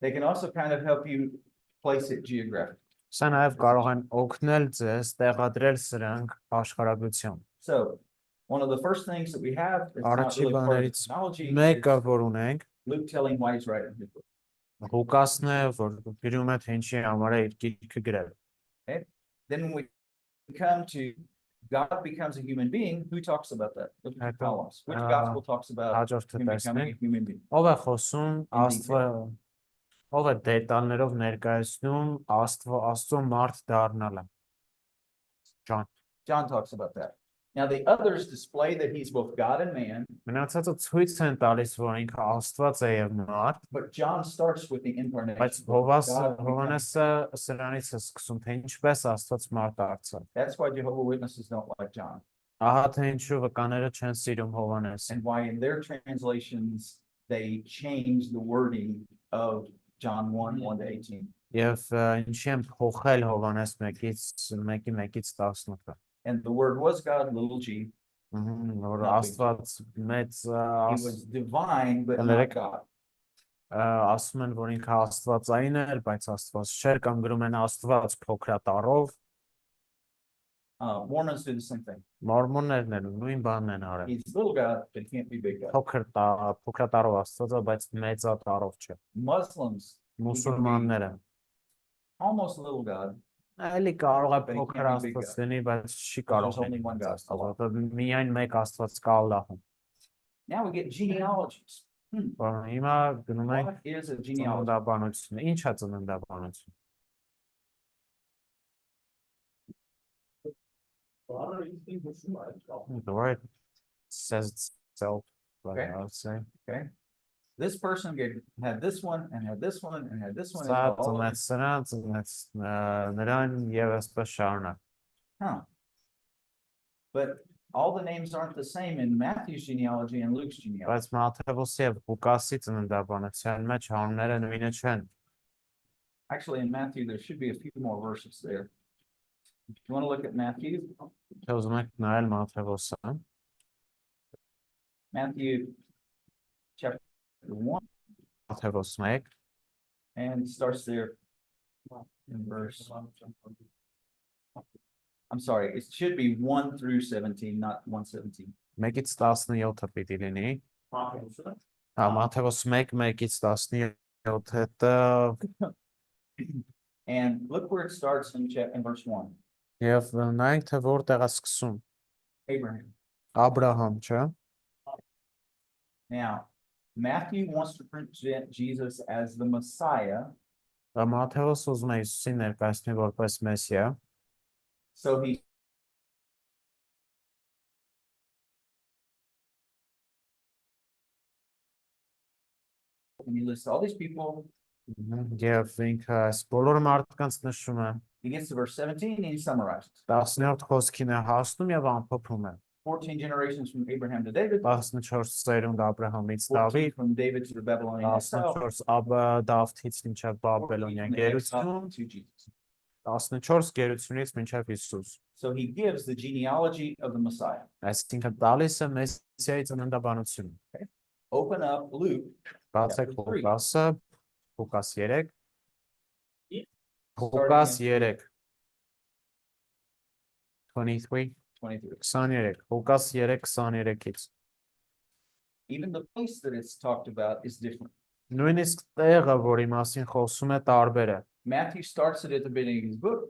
They can also kind of help you place it geographically. սա նաև կարող են օգնել ձեզ տեղադրել սրանք աշխարհագրությամբ, So, one of the first things that we have that's not Առաջի really part of the բաներից chronology մեկը, is որ ունենք, Luke telling why he's writing his book. Ղուկասն է, որ գրում է, թե ինչի համար է իր գիրքը գրել, Then when we come to God becomes a human being, who talks about that? Look at the columns. Which gospel talks about հաջորդը him becoming տեսնենք, a human being? ով է խոսում ով է դետալներով ներկայացնում Աստծո մարդ դառնալը, John talks about that. Now the others display that he's both God and man, մնացածը ցույց են տալիս, որ ինքը Աստված է եւ մարդ, but John starts with the incarnation. բայց Հովհաննեսը սրանից է սկսում, թե ինչպես Աստված մարդ դարձավ, That's why Jehovah's Witnesses don't like John, ահա թե ինչու վկաները չեն սիրում Հովհաննեսին, and why in their translations they change the wording of John 1:1-18. եւ ինչի են փոխել Հովհաննես 1-ից 18-ը, And the word was God, little g, Որ Not big. Աստված մեծ He was divine, but not Correct. God. ասում են, որ ինքը Աստվածային էր, բայց Աստված չէր, կամ գրում են Աստված փոքրատարով, Mormons do the same thing. մորմոններն են նույն բանն են արել։ He's little God, but he can't be big God. Փոքրատարով Աստվածը, բայց մեծատարով չէ։ Muslims, Մուսուլմանները almost little God. էլի կարող է But he փոքր can't be big Աստված God. լինի, բայց չի There's կարող only լինի one մեծ God. Աստված, որովհետև միայն մեկ Աստված կա Ալլահում։ Now we get genealogies. Բան հիմա գնում ենք What is a genealogy? ծննդաբանությունը։ Ինչ է ծննդաբանություն։ The word says itself, but Okay. I would say. Okay. This person had this one and had this one and had this one. and Սա all of ծնեց սրանց, ծնեց նրան եւ այսպես շարունակ։ Huh. But all the names aren't the same in Matthew's genealogy and Luke's genealogy. Բայց Մատթեոսի եւ Ղուկասի ծննդաբանության մեջ անունները նույնը չեն։ Actually, in Matthew, there should be a few more verses there. If you want to look at Matthew, Թե ուզում եք նայել Մատթեոսը, Matthew chapter 1, Մատթեոս 1, and starts there in verse. I'm sorry, it should be 1 through 17, not 117. 1-ից 17-ը պիտի լինի։ Հա, Մատթեոս 1, 1-ից 17-ը And look where it starts in verse 1. եւ նայենք թե որտեղ է սկսում։ Abraham. Աբրահամ, չէ՞։ Now, Matthew wants to present Jesus as the Messiah. Մատթեոս ուզում է Հիսուսին ներկայացնել որպես Մեսիա, So he and he lists all these people. եւ ինքը այս բոլոր մարդկանց նշում է։ He gets to verse 17 and he summarizes. 17 խոսքին է հասնում եւ ամփոփում է։ 14 generations from Abraham to David. 14 ծերունդ Աբրահամից 14 Դավիթ, from David to the Babylonian exile. 14 Դավթից մինչև 14 Բաբելոնյան from the exile գերություն, to Jesus. 14 գերությունից մինչև Հիսուս։ So he gives the genealogy of the Messiah. Այսինքն տալիս է Մեսիայի ծննդաբանությունը։ Open up Luke. Բացեք Chapter 3. Ղուկասը, Ղուկաս 3, Ղուկաս 3, 23, 23. 23, Ղուկաս 3, 23-ից։ Even the place that it's talked about is different. Նույնիսկ տեղը, որի մասին խոսում է, տարբեր է։ Matthew starts it at the beginning of his book.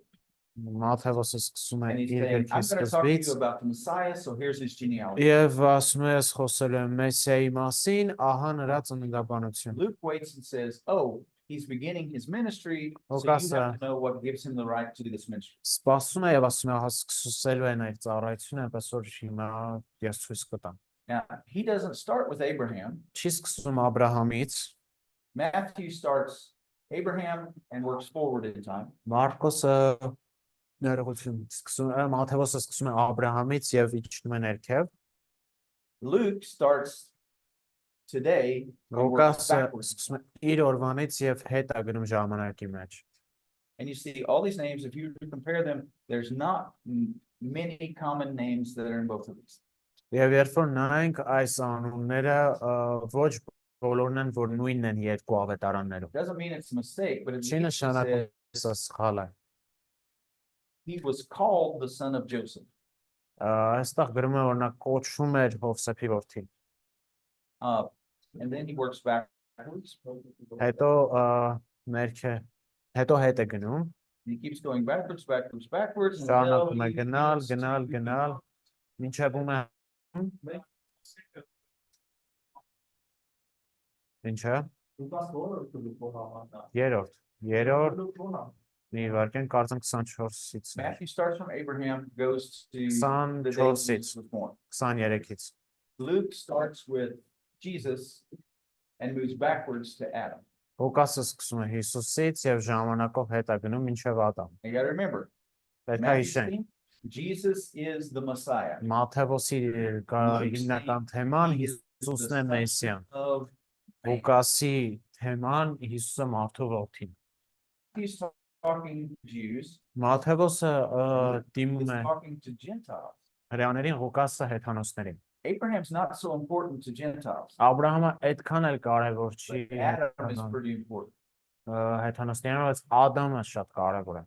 Մատթեոսը սկսում է And he's իր saying, գրքի I'm going to talk to սկզբից you about the Messiah, so here's his genealogy. եւ ասում է ես խոսել եմ Մեսիայի մասին, ահա նրա ծննդաբանությունը։ Luke waits and says, oh, he's beginning his ministry, so you Ղուկասը have to know what gives him the right to do this ministry. Սպասում է եւ ասում է, ահա սկսելու են այդ ծառայությունը, այնպես որ հիմա ես ցույց կտամ։ Now, he doesn't start with Abraham. Չի սկսում Աբրահամից, Matthew starts Abraham and works forward in time. Մարկոսը ներողություն սկսում է, Մատթեոսը սկսում է Աբրահամից եւ իջնում է ներքև, Luke starts today and works Ղուկասը backwards. սկսում է իր օրվանից եւ հետ է գնում ժամանակի մեջ։ And you see all these names, if you compare them, there's not many common names that are in both of these. Եվ երբ որ նայենք այս անունները, ոչ բոլորն են, որ նույնն են երկու ավետարաններում։ Doesn't mean it's a mistake, but it Չի means that նշանակում սա սխալ է։ he was called the son of Joseph. Այստեղ գրում է, որ նա կոչվում էր Հովսեփի որդին։ And then he works backwards. Հետո ներքե, հետո հետ է գնում, He keeps going backwards, backwards, backwards. շարունակում է գնալ, մինչև ում է ինչա։ Երրորդ, մի վարքեն կարծեմ 24-ից, Matthew starts from Abraham, goes to the day 24-ից, Jesus was born. 23-ից։ Luke starts with Jesus and moves backwards to Adam. Ղուկասը սկսում է Հիսուսից եւ ժամանակով հետ է գնում մինչև Ադամ։ You gotta remember, Պետք է Matthew's հիշենք, theme, Jesus is the Messiah. Մատթեոսի հիմնական թեման Հիսուսն է Մեսիան։ Of Ղուկասի թեման Հիսուսը մարդու որդին։ he's talking to Jews, Մատթեոսը դիմում he's է talking to Gentiles. հրեաներին, Ղուկասը հեթանոսներին։ Abraham's not so important to Gentiles, Աբրահամը այդքան էլ կարևոր չի but Adam is pretty important. հեթանոսներին, բայց Ադամը շատ կարևոր է։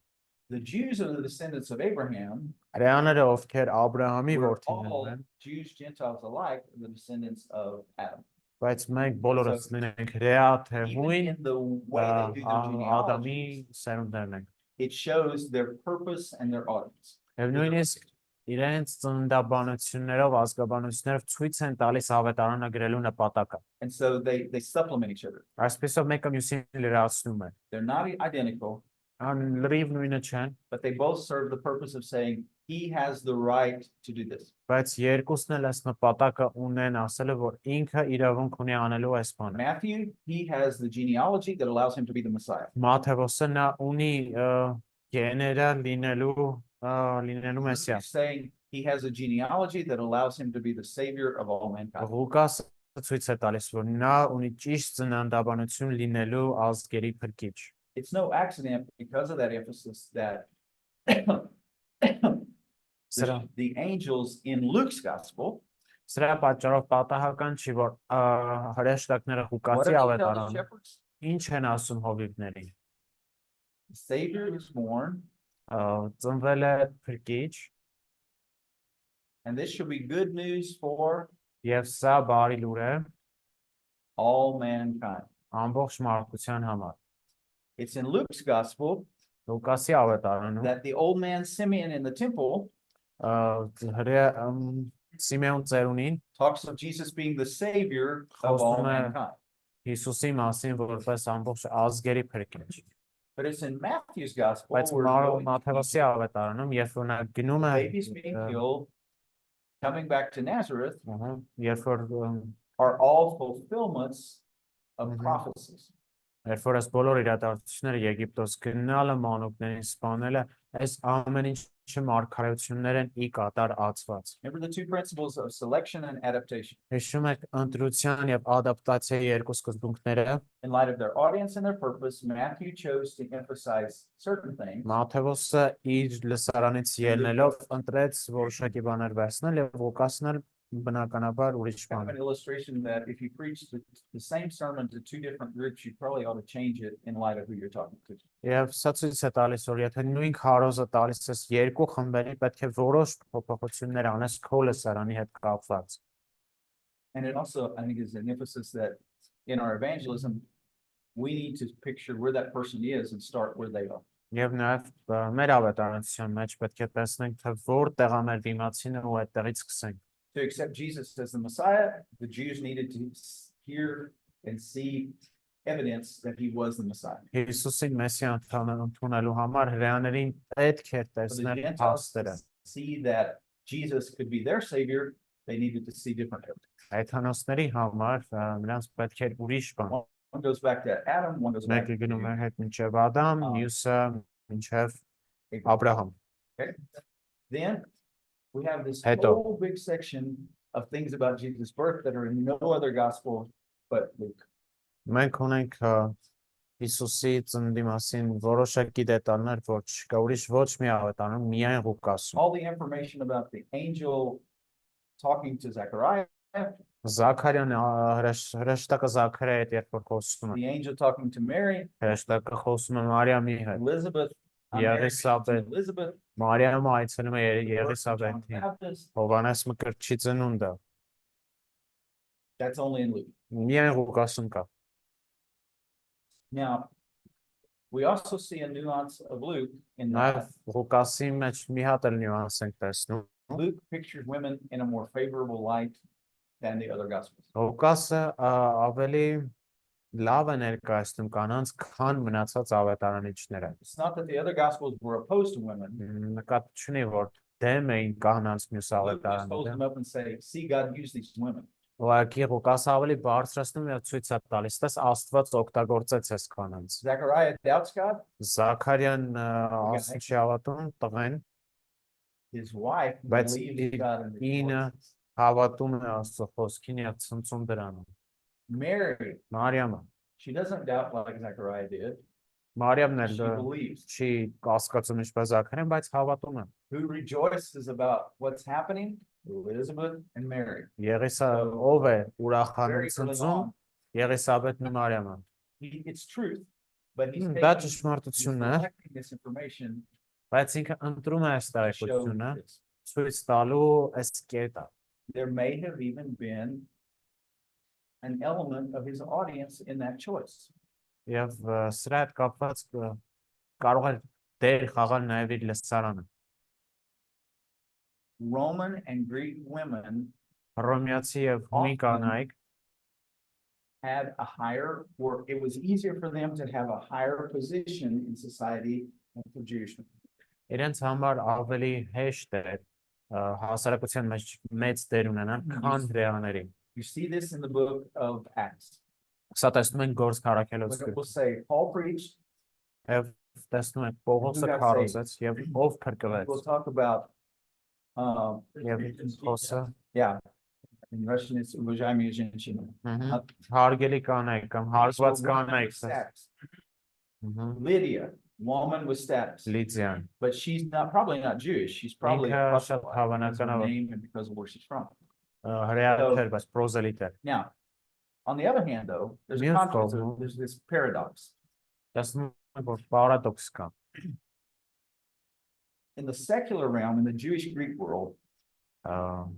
The Jews are the descendants of Abraham. Հրեաները, ովքեր Աբրահամի We're որդիներն all են, Jews, Gentiles alike, the descendants of Adam. բայց մենք բոլորս լինենք հրեա թե Even հույն, in the way they do their Ադամի genealogies, սերունդներն ենք։ it shows their purpose and their audience. Եվ նույնիսկ իրենց ծննդաբանություններով, ազգաբանություններով ցույց են տալիս ավետարանը գրելու նպատակը։ And so they supplement each other. Այսպեսով մեկը մյուսին լրացնում է։ They're not identical, Լրիվ նույնը չեն, but they both serve the purpose of saying he has the right to do this. բայց երկուսն էլ այս նպատակը ունեն ասելը, որ ինքը իրավունք ունի անելու այս բանը։ Matthew, he has the genealogy that allows him to be the Messiah. Մատթեոսը նա ունի գեները լինելու Luke մեսիա։ is saying he has a genealogy that allows him to be the savior of all mankind. Ղուկասը ցույց է տալիս, որ նա ունի ճիշտ ծննդաբանություն լինելու ազգերի փրկիչ։ It's no accident because of that emphasis that the angels in Luke's gospel, Սրա պատճառով պատահական չի, որ հրեշտակները what Ղուկասի do they tell the ավետարանը shepherds? ինչ են ասում հովիվներին։ The savior is born, Ծնվել է փրկիչ, and this should be good news for եւ սա բարի լուր է all mankind. ամբողջ մարդկության համար։ It's in Luke's gospel Ղուկասի ավետարանում that the old man Simeon in the temple Սիմեոն ծերունին talks of Jesus being the savior of all Խոսում է mankind. Հիսուսի մասին որպես ամբողջ ազգերի փրկիչ։ But it's in Matthew's gospel Բայց where Մատթեոսի ավետարանում, երբ որ նա գնում է, babies being killed, coming back to Nazareth, երբ որ are all fulfillments of Mhm. prophecies. Երբ որ այս բոլոր իրադարձությունները Եգիպտոս գնալը, մանուկներին սպանելը, այս ամեն ինչը մարգարեություններ են ի կատար ածված։ Remember the two principles of selection and adaptation. Հիշում եք ընտրության եւ ադապտացիայի երկու սկզբունքները։ In light of their audience and their purpose, Matthew chose to emphasize certain things, Մատթեոսը իր լսարանից ելնելով ընտրեց որոշակի բաներ վերցնել եւ Ղուկասն էլ բնականաբար ուրիշ kind բան։ of an illustration that if you preach the same sermon to two different groups, you probably ought to change it in light of who you're talking to. Եվ սա ցույց է տալիս, որ եթե նույն քարոզը տալիս ես երկու խմբերի, պետք է որոշ փոփոխություններ անես քո լսարանի հետ կապված։ And it also, I think, is an emphasis that in our evangelism, we need to picture where that person is and start where they are. Եվ նաև մեր ավետարանության մեջ պետք է տեսնենք, թե որտեղ է մեր դիմացինը ու այդտեղից սկսենք։ To accept Jesus as the Messiah, the Jews needed to hear and see evidence that he was the Messiah. Հիսուսին մեսիա ընդունելու համար հրեաներին պետք է For the տեսնել Gentiles փաստերը։ to see that Jesus could be their savior, they needed to see different evidence. Այդանոսների համար նրանց պետք է ուրիշ բան։ One goes back to Adam, one goes back Մեկը to գնում է հետ մինչև Ադամ, մյուսը մինչև Abraham. Աբրահամ։ Okay. Then we have this Հետո whole big section of things about Jesus' birth that are in no other gospel but Luke. մենք ունենք Հիսուսի ծննդի մասին որոշակի դետալներ, որ չկա ուրիշ ոչ մի ավետարանում, միայն Ղուկասում։ All the information about the angel talking to Zechariah, Զաքարյան հրեշտակը Զաքարիայի հետ երբ որ խոսում է, the angel talking to Mary, հրեշտակը խոսում է Մարիամի հետ, Elizabeth, Mary Elizabeth. Elizabeth, Մարիամը այցելում է John the Եղիսաբեթին, Baptist. Հովհաննես Մկրտչի ծնունդը, That's only in Luke. միայն Ղուկասում կա։ Now, we also see a nuance of Luke in Նաև that Ղուկասի մեջ մի հատ էլ նյուանս ենք տեսնում։ Luke pictures women in a more favorable light than the other gospels. Ղուկասը ավելի լավ է ներկայացնում կանանց, քան մնացած ավետարանիչները։ It's not that the other gospels were opposed to women. Նկատի չունի, որ դեմ էին կանանց Luke մյուս just holds ավետարանները։ them up and say, see, God used these women. Ուղղակի Ղուկասը ավելի բարձրացնում եւ ցույց է տալիս, տես Աստված օգտագործեց այս կանանց։ Zechariah doubts God. Զաքարյան Աստծո չի հավատում, տղեն, His wife բայց believes God in his ինը voice. հավատում է Աստծո խոսքին եւ ցնցում դրանում։ Mary, Մարիամը she doesn't doubt like Zechariah did. Մարիամն էլ She believes. չի կասկածում ինչպես Զաքարիան, բայց հավատում է։ Who rejoices about what's happening? Elizabeth and Mary. Եղիսա ով է ուրախանում Very early ցնծում, on. Եղիսաբեթն ու Մարիամը։ It's truth, but he's Դա taking, he's ճշմարտություն է, collecting this information բայց ինքը ընտրում է այս to show տեղեկությունը this. ցույց տալու այս կետը։ There may have even been an element of his audience in that choice. Եվ սրա հետ կապված կարող է դեր խաղալ նաև իր լսարանը։ Roman and Greek women Հռոմեացի եւ հունի կանայք had a higher, or it was easier for them to have a higher position in society than for Jewish women. իրենց համար ավելի հեշտ է հասարակության մեջ մեծ դեր ունենալ, քան հրեաների։ You see this in the book of Acts. Սա տեսնում ենք գործ When քարակելոց it will say Paul preached, եւ տեսնում ենք Պողոսը Who got քարոզեց եւ ով we'll փրկվեց talk about, եւ Խոսը yeah, in Russian it's уважаемые женщины. հարգելի կանայք կամ հարգված So woman կանայք with status. Lydia, woman with status, Լիդիան but she's not, probably not Jewish. She's probably a Ինքը proselyte շատ because of her հավանականավոր name and because of where she's from. հրեա չէր, բայց պրոզելիտ էր։ Now, on the other hand, though, there's a Yes, contrast, Paul. there's this paradox. Տեսնում ենք որ պարադոքս կա։ In the secular realm, in the Jewish Greek world, Ա,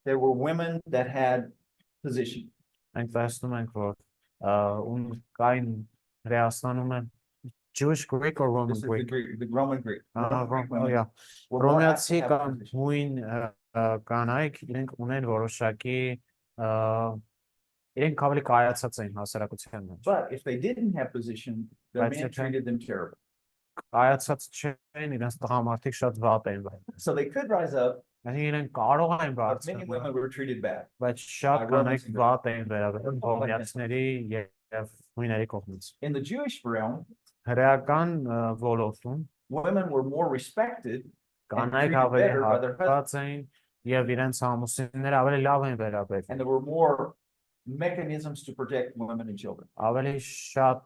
there were women that had position. Մենք տեսնում ենք որ կային հրեաստանում են Jewish Greek or Roman This is the Greek Greek, the Roman Greek. Roman Greek women yeah were more apt Հռոմեացի to have կամ position. հույն կանայք իրենք ունեն որոշակի իրենք ավելի կայացած էին հասարակության մեջ։ But if they didn't have position, the That's men okay. treated them terrible. Կայացած չեն, իրենց տղամարդիկ շատ վատ էին վայել։ So they could rise up, Այսինքն իրենք կարող են but many բարձրանալ, women were treated bad. բայց շատ by կանայք Romans. վատ էին վերաբերվում հռոմեացիների եւ հույների կողմից։ In the Jewish realm, Հրեական ոլորտում women were more respected and կանայք treated ավելի better by their husbands. հարգված էին եւ իրենց ամուսինները ավելի լավ են վերաբերվում։ And there were more mechanisms to protect women and children. Ավելի շատ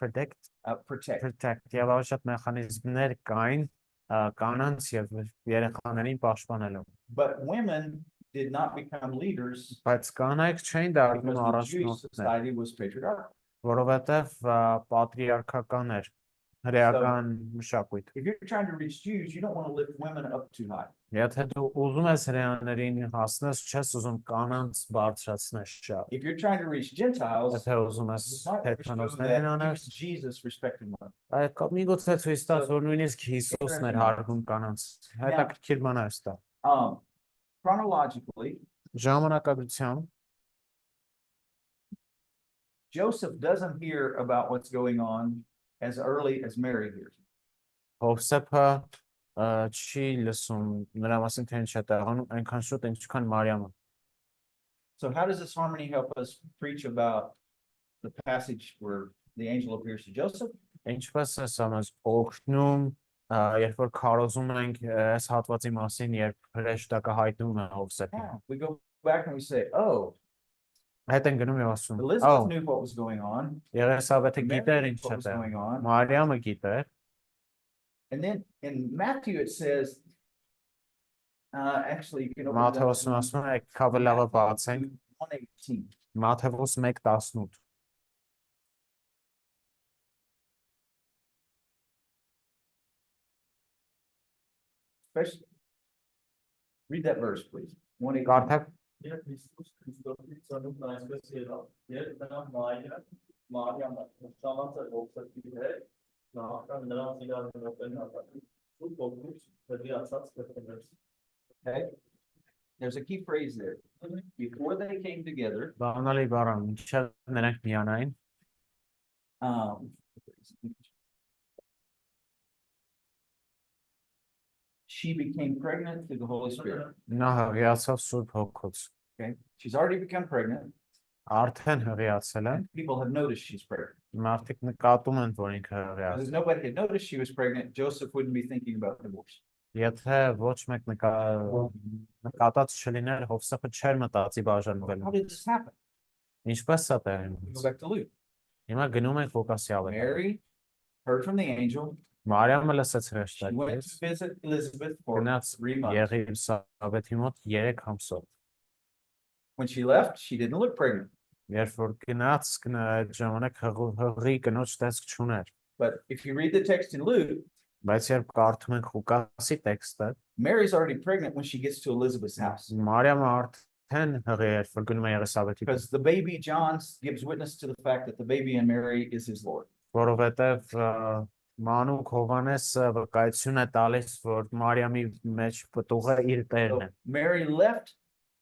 protect եւ ավելի շատ մեխանիզմներ կային կանանց եւ երեխաներին պաշտպանելու։ But women did not become leaders Բայց կանայք չէին because դառնում the Jewish առաջնորդներ, society was patriarchal. որովհետեւ պատրիարքական էր հրեական մշակույթ։ If you're trying to reach Jews, you don't want to lift women up too high. Եթե դու ուզում ես հրեաներին հասնես, չես ուզում կանանց բարձրացնել շատ։ If you're trying to reach Gentiles, Եթե ուզում ես you might want to show թեթանոսներին that անես, even Jesus respected women. այդ միգուցե ցույց տաս, որ նույնիսկ Հիսուսն էր հարգում կանանց։ Հետաքրքիր բան է սա։ Chronologically, Ժամանակագրությամբ Joseph doesn't hear about what's going on as early as Mary hears. Հովսեփը չի լսում նրա մասին թե ինչ է տեղանում, այնքան շուտ ինչքան Մարիամը։ So how does this harmony help us preach about the passage where the angel appears to Joseph? Ինչպես է սա մեզ օգնում, երբ որ քարոզում ենք այս հատվածի մասին, երբ հրեշտակը հայտնվում է Հովսեփին։ We go back and we say, oh, Հետ են գնում եւ ասում, Elizabeth knew what was going on. Եղեսավեթը Mary գիտեր knew ինչ what է was going տեղում։ on. Մարիամը գիտեր, And then in Matthew, it says, actually, you can open it up Մատթեոսն to ասում է, քավելավը բացենք, 1:18. Մատթեոս 1:18։ Especially, read that verse, please. 1:18. Կարդակ Երբ Հիսուս Քրիստոսի ծնունդն այսպես եղավ, երբ նրան Մարիամը նշանած էր Հովսեփի հետ, նախքան նրանց իրար մոտեն հատակի, ու փոքրուց հրիացած կրկնեց։ Okay. There's a key phrase there. Before they came together, բանալի բառան, ինչա նրանք միանային, um, she became pregnant through the Holy Spirit. նա հղիացավ Սուրբ Հոգուց։ Okay. She's already become pregnant. Արդեն հղիացել է, People have noticed she's pregnant. մարդիկ նկատում են, որ ինքը Because հղիացել if nobody had noticed she was pregnant, Joseph wouldn't be thinking about divorce. Եթե ոչ մեկ նկատած չլիներ, Հովսեփը չէր մտածի How բաժանվելու։ did this happen? Ինչպես սա տեղի We go ունեցավ։ back to Luke. Հիմա գնում ենք Ղուկասի ավետարան։ Mary heard from the angel. Մարիամը լսեց She went հրեշտակից, to visit Elizabeth for գնաց 3 months. Եղիլսավեթի մոտ 3 ամսով։ When she left, she didn't look pregnant. Երբ որ գնաց, այդ ժամանակ հղի կնոջ տեսք չուներ։ But if you read the text in Luke, Բայց երբ կարդում ենք Ղուկասի տեքստը, Mary's already pregnant when she gets to Elizabeth's house. Մարիամը արդեն հղի էր, որ գնում է Եղիսավեթի մոտ, Because the baby John gives witness to the fact that the baby in Mary is his Lord. որովհետև Մանուկ Հովանեսը վկայություն է տալիս, որ Մարիամի մեջ պտուղը իր տերն է։ So Mary left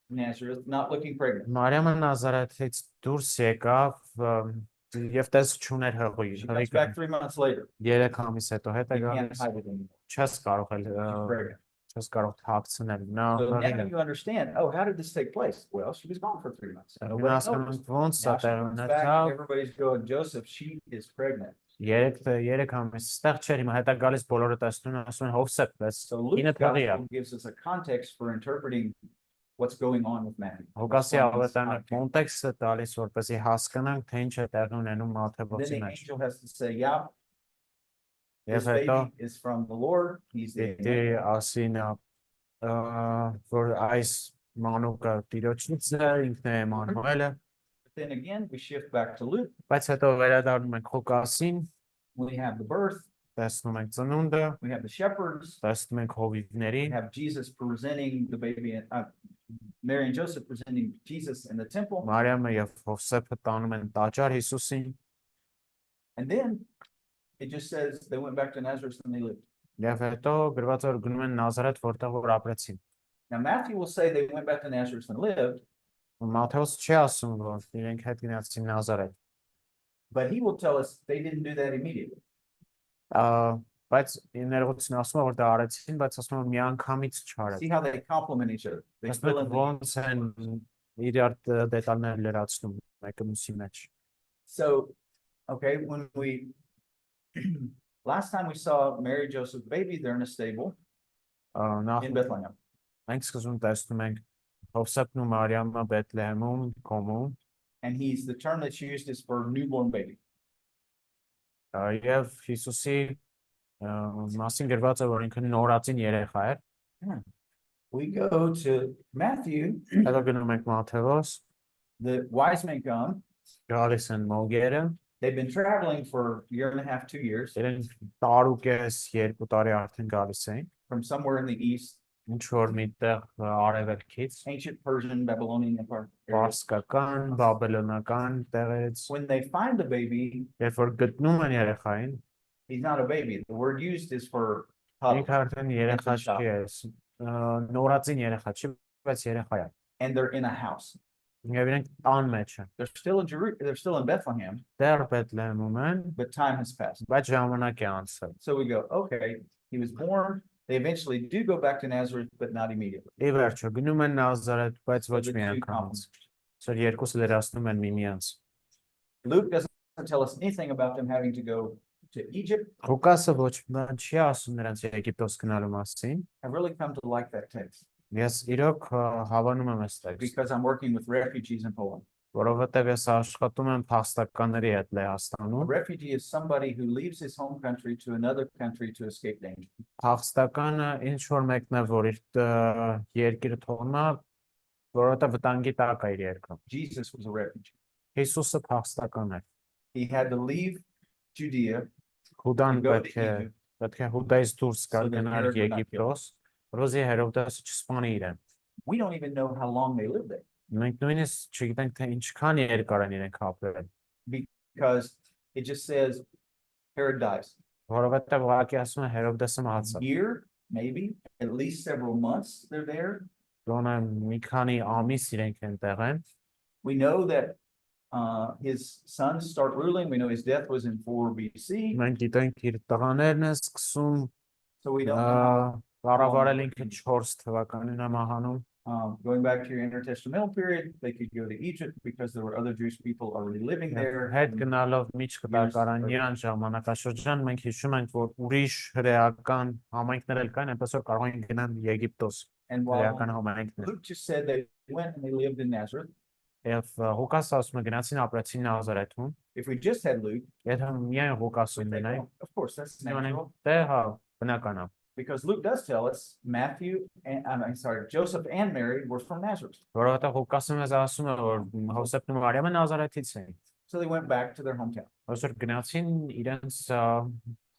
Nazareth not looking pregnant. Մարիամը Նազարեթից դուրս եկավ եւ տեսք չուներ հղի։ She comes back 3 months later. 3 ամիս հետո հետ է You can't գալիս, hide it anymore. չես կարող էլ She's pregnant. չես կարող թաքցնել։ Նա So հղին now է։ you understand, oh, how did this take place? Well, she was gone for 3 months. Nobody Հասկանում noticed. ենք ոնց Now է she տեղի comes back, ունեցավ։ everybody's going, Joseph, she is pregnant. 3 ամիս ստեղ չէր, հիմա հետ է գալիս բոլորը տեսնում են, ասում են Հովսեփ, բայց So Luke's ինը թղի է։ gospel gives us a context for interpreting what's going on with Matthew. Հոկասի What's going on with ավետարանը Matthew. կոնտեքստը տալիս, որպեսզի հասկանանք, թե ինչ է տեղի ունենում Then Մաթեոսի the մեջ։ angel has to say, yeah, this Եվ հետո baby is from the Lord. He's the պիտի ասին, որ այս մանուկը Տիրոջից է, ինքն է Էմանուելը, But then again, we shift back to Luke. բայց հետո վերադառնում ենք Հոկասին, We have the birth, տեսնում ենք ծնունդը, we have the shepherds, տեսնում ենք we հովիվներին, have Jesus presenting the baby, Mary and Joseph presenting Jesus in the temple. Մարիամը եւ Հովսեփը տանում են տաճար Հիսուսին, And then it just says they went back to Nazareth and they lived. եւ հետո գրված է որ գնում են Նազարեթ, որտեղ որ ապրեցին։ Now Matthew will say they went back to Nazareth and lived, Մաթեոս չի ասում, որ իրենք հետ գնացին Նազարեթ, but he will tell us they didn't do that immediately. բայց ներողություն ասում է որ դա արեցին, բայց ասում է միանգամից չարեց։ See how they complement each other. They Ասում fill է in the- ոնց են իրար դետալներ լրացնում մեկը մյուսի մեջ։ So, okay, when we last time we saw Mary Joseph baby, they're in a stable Նախ in Bethlehem. մենք սկզբում տեսնում ենք Հովսեփն ու Մարիամը Բեթլեհեմում կոմում, And he's the term that's used is for newborn baby. եւ Հիսուսի մասին գրված է որ ինքը նորածին երեխա էր։ We go to Matthew, Հետո գնում ենք Մաթեոս, the wise men come. գալիս են մոգերը, They've been traveling for a year and a half, 2 years իրենք տարուկես 2 տարի արդեն գալիս էին, from somewhere in the east, ինչ որ միտեղ արևելքից, ancient Persian, Babylonian Empire. area. Պարսկական, բաբելոնական տեղերից, When they find the baby, երբ որ գտնում են երեխային, he's not a baby. The word used is for ինքը toddler, արդեն երեխա չի է, նորածին երեխա չի, բայց երեխա է։ and they're in a house. Եվ իրենք տան մեջ են։ They're still in Bethlehem, Դեռ Բեթլեհեմում են, but time has passed. բայց ժամանակ է անցել։ So we go, okay, he was born. They eventually do go back to Nazareth, but not immediately. Ի վերջո գնում են Նազարեթ, բայց So ոչ the two միանգամից։ complement. Սա երկուսը լրացնում են միմյանց։ Luke doesn't tell us anything about them having to go to Egypt. Ղուկասը ոչ բան չի ասում նրանց Եգիպտոս գնալու մասին։ I've really come to like that text Ես իրոք հավանում եմ այս տեքստը, because I'm working with refugees in Poland. որովհետև ես աշխատում եմ փախստականների հետ A Լեհաստանում։ refugee is somebody who leaves his home country to another country to escape danger. Փախստականը ինչ որ մեկն է, որ իր երկիրը թողնում է, որովհետև վտանգի տակ է իր երկրում։ Jesus was a refugee. Հիսուսը փախստական է։ He had to leave Judea Հուդան and go to պետք է Egypt. Հուդայից դուրս գալ So that գնալ Herod would not Եգիպտոս, որովհետև Հերովդասը չսպանի իրեն։ We don't even know how long they lived there Մենք նույնիսկ չգիտենք թե ինչքան երկար են իրենք ապրել, because it just says Herod dies. որովհետև ուղղակի ասում է Հերովդասը մահացավ։ Year, maybe, at least several months they're there. Գոնե մի քանի ամիս իրենք այնտեղ են։ We know that his sons start ruling. We know his death was in 4 BC. Մենք գիտենք իր տղաներն են սկսում So we don't know. կառավարել ինքը 4 թվականին է մահանում։ Going back to your intertestamental period, they could go to Egypt because there were other Jewish people already living there. Հետ գնալով միջկտակարանյան ժամանակաշրջան մենք հիշում ենք, որ ուրիշ հրեական համայնքներ էլ կային, այնպես որ կարող են գնալ Եգիպտոս, And while հրեական համայնքներ։ Luke just said they went and they lived in Nazareth, Եվ Ղուկասը ասում է գնացին ապրեցին Նազարեթում, If we just had Luke, Եթե միայն Ղուկաս we'd think, ունենայի, "Oh, of course, that's natural. դե հա, բնական է։ Because Luke does tell us Matthew and I'm sorry, Joseph and Mary were from Nazareth. Որովհետև Ղուկասը մեզ ասում է, որ Հովսեփն ու Մարիամը Նազարեթից էին։ So they went back to their hometown. Այսօր գնացին իրենց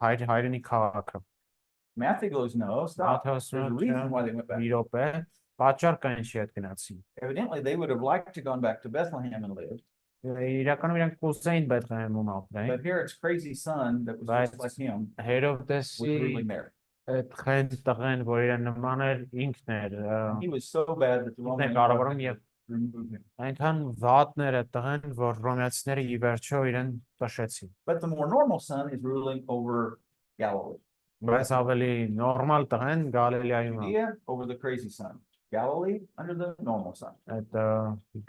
հայրենի քաղաքը։ Matthew goes, no, stop. There's a reason why they went back. Մի րոպե, պատճառ կա ինչի հետ գնացին։ Evidently, they would have liked to gone back to Bethlehem and lived. Իրականում իրանք կուզեին Բեթլեհեմում ապրեին, But here it's crazy son that was just like him was Հերովդեսի ruling there. այդ խենթ տղեն, որ իրեն նման էր, ինքն էր He was so bad that the Roman ինքն է Empire կառավարում եւ removed him. այնքան վատներ է տղեն, որ ռոմեացիները ի վերջո իրեն տշեցին։ But the more normal son is ruling over Galilee. Բայց ավելի նորմալ տղեն Գալիլեայում է։ Judea over the crazy son. Galilee under the normal son. Այդ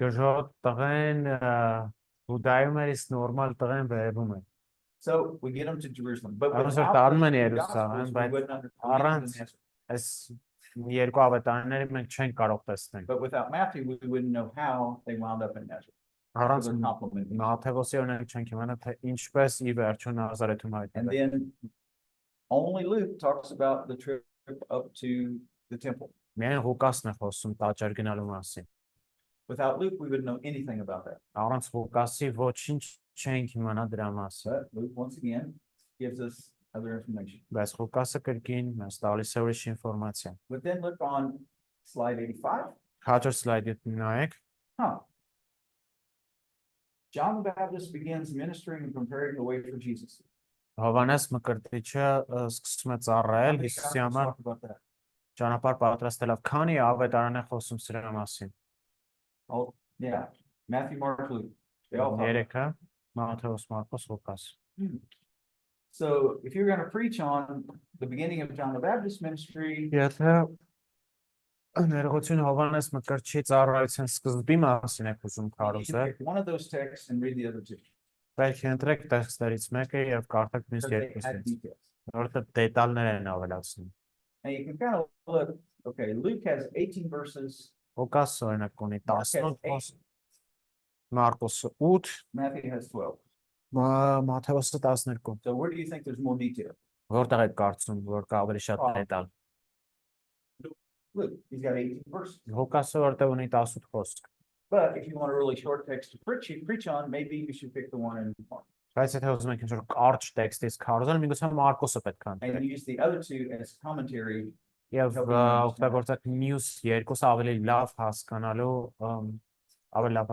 գժոտ տղեն Հուդայում էր, իսկ նորմալ տղեն վերևում է։ So we get him to Jerusalem. But Այսօր without տանում են the Երուսաղեմ, Gospels, we բայց wouldn't understand առանց the answer. այս երկու ավետարանները մենք չենք կարող տեսնել։ But without Matthew, we wouldn't know how they wound up in Nazareth. Առանց They're complimenting. Մատթեոսի օրինակ չենք իմանա, թե ինչպես ի վերջո Նազարեթում And հայտնվել։ then only Luke talks about the trip up to the temple. Միայն Ղուկասն է խոսում տաճար գնալու մասին։ Without Luke, we wouldn't know anything about that. Առանց Ղուկասի ոչինչ չենք իմանա դրա մասին։ But Luke, once again, gives us other information. Բայց Ղուկասը կրկին մեզ տալիս է ուրիշ ինֆորմացիա։ But then look on slide 85. Հաջորդ սլայդը նայեք։ Huh. John the Baptist begins ministering and preparing the way for Jesus. Հովանես Մկրտիչը սկսում է How ծառայել many Հիսուսի Gospels համար talk about that? ճանապարհ պատրաստելով։ Քանի ավետարան է խոսում սրա մասին։ Oh, yeah. Matthew, Mark, Luke. They all talk about it. Երեքը Մատթեոս, Մարկոս, Ղուկաս։ So if you're going to preach on the beginning of John the Baptist ministry, Եթե ներողություն Հովանես Մկրտչի ծառայության սկզբի մասին եք ուզում you need to քարոզել, pick one of those texts and read the other two. պետք է ընտրեք տեքստերից մեկը եւ կարդաք մյուս Because they երկուսից, add details. որովհետեւ դետալներ են ավելացնում։ Now you can kind of look, okay, Luke has 18 verses, Ղուկասը օրինակ ունի Mark has 18 8, խոսք, Մարկոսը 8, Matthew has 12. Մատթեոսը 12։ So where do you think there's more detail? Որտեղ եք կարծում, որ կա ավելի շատ դետալ։ Luke, he's got 18 verses. Ղուկասը որտեղ ունի 18 խոսք։ But if you want a really short text to preach on, maybe you should pick the one in Mark. Բայց եթե ուզում եք ինչ-որ կարճ տեքստից քարոզել, միգուցե Մարկոսը պետք է And ընտրեք։ use the other two as commentary. Եվ օգտագործեք մյուս երկուսը ավելի լավ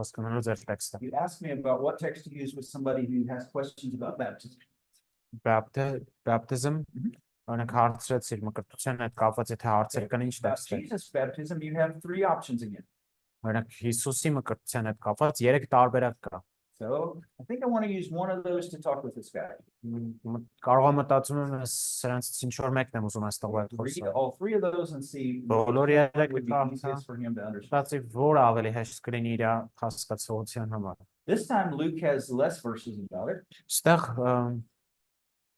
հասկանալու ձեր տեքստը։ You asked me about what text to use with somebody who has questions about baptism. Baptism, օրինակ հարցրեցիր մկրտության հետ կապված, եթե հարցեր կան ինչ About տեքստ է։ Jesus' baptism, you have three options again. Օրինակ Հիսուսի մկրտության հետ կապված 3 տարբերակ կա։ So I think I want to use one of those to talk with this guy. Կարող եմ մտածում եմ սրանցից ինչ որ mեկն եմ ուզում այստեղ Read խոսել։ all three of those and see Բոլոր what երեքը would be կարդա, easiest for him to understand. Ստացի որը ավելի հեշտ կլինի իր հասկացողության համար։ This time Luke has less verses about it, Ստեղ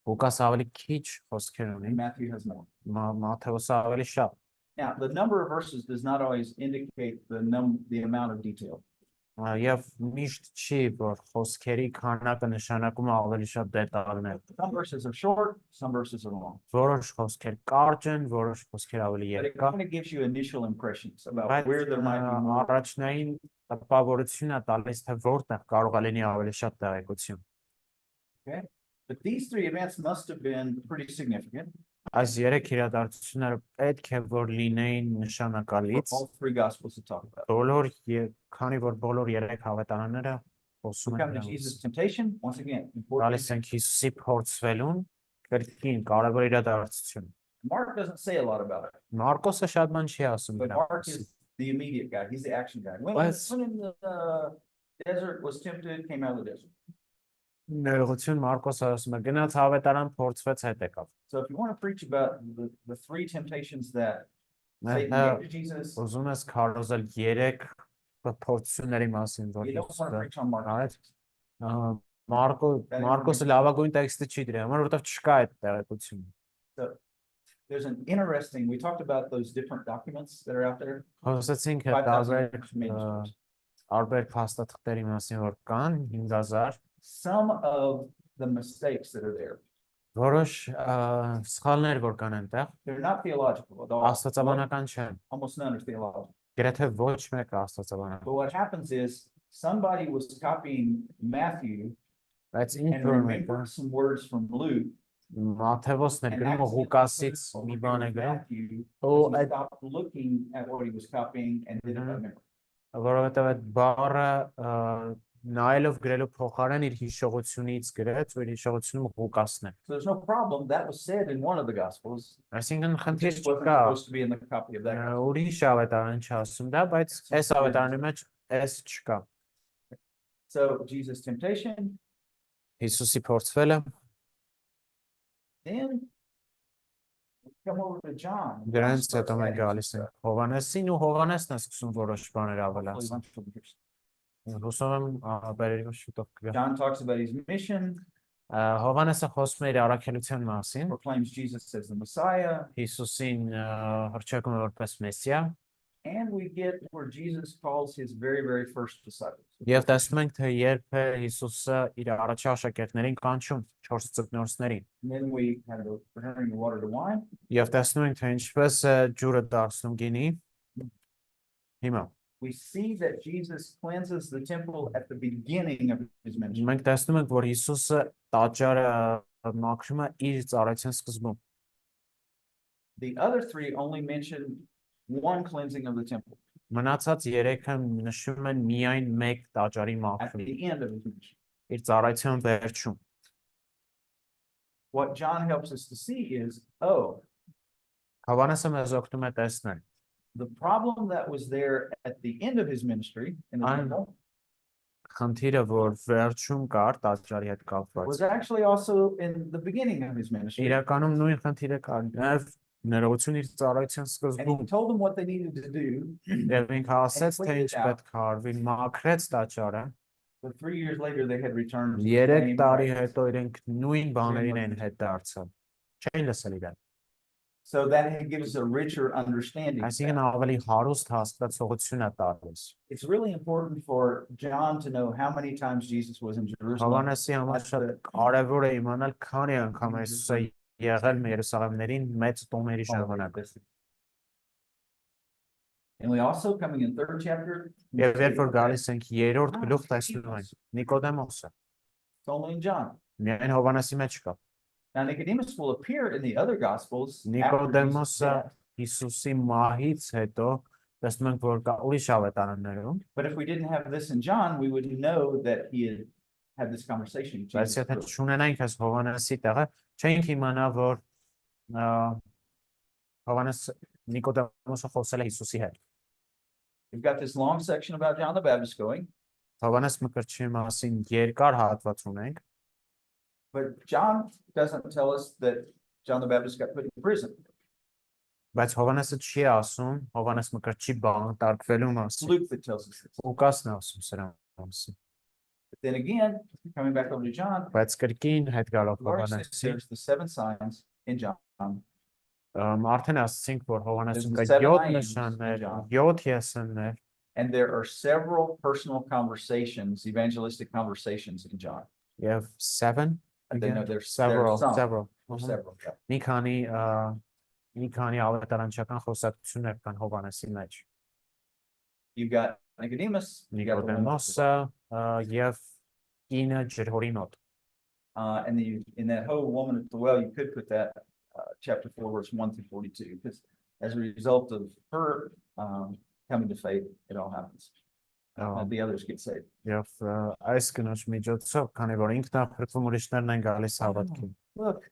Ղուկաս ավելի քիչ խոսքեր ունի, and Matthew has more. Մատթեոսը ավելի շատ։ Now, the number of verses does not always indicate the amount of detail. Եվ միշտ չի, որ խոսքերի քանակը նշանակում է ավելի շատ դետալներ։ Some verses are short, some verses are long. Որոշ խոսքեր կարճ են, որոշ խոսքեր ավելի But it երկար։ kind of gives you initial impressions about Բայց where there might be more. առաջնային տպավորություն է տալիս, թե որտեղ կարող է լինի ավելի շատ տեղեկություն։ But these three events must have been pretty significant Այս 3 իրադարձությունները պետք է որ լինեին for նշանակալից, all three gospels to talk about. քանի որ բոլոր 3 ավետարանները խոսում We են come to դրանից։ Jesus' temptation, once again, Գալիս important. ենք Հիսուսի փորձվելուն, կրկին կարևոր իրադարձություն։ Mark doesn't say a lot about it, Մարկոսը շատ բան չի ասում but դրա Mark մասին։ is the immediate guy. He's the action guy. When Let's- in the desert was tempted, came out of the desert. Ներողություն Մարկոսը ասում է գնաց ավետարան փորձվեց հետ եկավ։ So if you want to preach about the three temptations that Satan Ահա, gave to Jesus, ուզում ես քարոզել 3 փորձությունների մասին, որ you don't want to Հիսուսը preach on Mark. արեց։ Մարկոսը լավագույն տեքստը չի դրել, որովհետև չկա այդ տեղեկությունը։ There's an interesting, we talked about those different documents that are out there. Խոսեցինք 5,000 տարբեր manuscripts. տարբեր փաստաթղթերի մասին, որ կան 5000 some of the mistakes that are there. Որոշ սխալներ որ կան այնտեղ, They're not theological at all. աստվածաբանական չեն։ Almost none are theological. Գրեթե ոչ մեկը աստվածաբանական։ But what happens is somebody was copying Matthew Բայց and ինչ որ մեկը remembered some words from Luke. Մատթեոսն է and գրում, accidentally Ղուկասից put մի over բան է here գրում, Matthew, Ու because he այդ stopped looking at what he was copying and didn't remember. որովհետև այդ բառը նայելով գրելու փոխարեն իր հիշողությունից գրեց, ու իր հիշողությունը Ղուկասն է։ So there's no problem. That was said in one of the gospels. Այսինքն It խնդիր just wasn't չկա, supposed to be in the copy of that. gospel. ուրիշ ավետարան չասում դա, բայց այս ավետարանի մեջ այս չկա։ So Jesus' temptation, Հիսուսի փորձվելը, then we come over to John. դրանից հետո մենք գալիս ենք Հովանեսին ու Հովանեսն է սկսում որոշ բաներ ավելացնել։ Հուսով եմ բերերի շուտով կգա։ John talks about his mission, Հովանեսը խոսում է իր առաքելության մասին, proclaims Jesus as the Messiah, Հիսուսին հռչակում է որպես Մեսիա, and we get where Jesus calls his very, very first disciples. եւ տեսնում ենք թե երբ է Հիսուսը իր առաջի աշակերտներին կանչում 4 ծնկնորսներին, And then we have the turning the water to wine. եւ տեսնում ենք թե ինչպես է ջուրը դարձնում գինի։ Հիմա We see that Jesus cleanses the temple at the beginning of his ministry. մենք տեսնում ենք որ Հիսուսը տաճարը մաքրում է իր ծառայության սկզբում։ The other three only mention one cleansing of the temple Մնացած 3-ը նշում են միայն մեկ տաճարի at մաքրում the end of his ministry. իր ծառայության վերջում։ What John helps us to see is, oh, Հովանեսը մեզ օգնում է տեսնել the problem that was there at the end of his ministry in the I'm- temple խնդիրը որ վերջում կար տաճարի հետ կապված։ was actually also in the beginning of his ministry. Իրականում նույն խնդիրը կար նաև ներողություն իր ծառայության And սկզբում he told them what they needed to do. եւ ինքը ասեց թե ինչ պետք է արվի, մաքրեց տաճարը։ But 3 years later, they had returned. to the 3 same տարի practice. հետո իրենք նույն բաներին են հետ դարձել։ Չէին լսել իրեն։ So that gives a richer understanding. Այսինքն ավելի հարուստ հասկացողություն է տալիս։ It's really important for John to know how many times Jesus was in Jerusalem. Հովանեսի համար շատ կարևոր է իմանալ քանի անգամ Հիսուսը եղել Երուսաղեմներին մեծ տոների ժամանակ։ And we also coming in third chapter. Եվ երբ որ գալիս ենք 3-րդ գլուխ տեսնում ենք Նիկոդեմոսը։ It's only in John. Միայն Հովանեսի մեջ կա։ Now Nicodemus will appear in the other gospels. after Jesus' Նիկոդեմոսը death. Հիսուսի մահից հետո տեսնում ենք որ կա ուրիշ ավետարաններում, But if we didn't have this in John, we would know that he had this conversation. with բայց Jesus եթե first. չունենայինք այս Հովանեսի տեղը, չենք իմանա որ Հովանես Նիկոդեմոսը խոսել է Հիսուսի հետ։ We've got this long section about John the Baptist going, Հովանես Մկրտչի մասին երկար հատված ունենք, but John doesn't tell us that John the Baptist got put in prison. բայց Հովանեսը չի ասում Հովանես Մկրտչի բանտարկվելու It's մասին։ Luke that tells us this. Ղուկասն է ասում սրա մասին։ But then again, coming back over to John, Բայց կրկին հետ գալով we've already said Հովանեսի, there's the 7 signs in John. արդեն ասացինք որ Հովանեսում կա There's 7 7 նշաններ, John. 7 եսեններ, And there are several personal conversations, evangelistic conversations in John. եւ 7 And then again, there's several. Or several. Yeah. Մի քանի ավետարանչական խոսակցություններ կան Հովանեսի մեջ։ You've got Nicodemus. You got the woman at the well. Նիկոդեմոսը եւ ինը ջրհորի մոտ։ And then in that whole woman at the well, you could put that chapter 4, verse 1 through 42, because as a result of her coming to faith, it all happens. The others get saved. Եվ այս կնոջ միջոցով, քանի որ ինքն է փրկվում, ուրիշներն են գալիս հավատքին։ Look,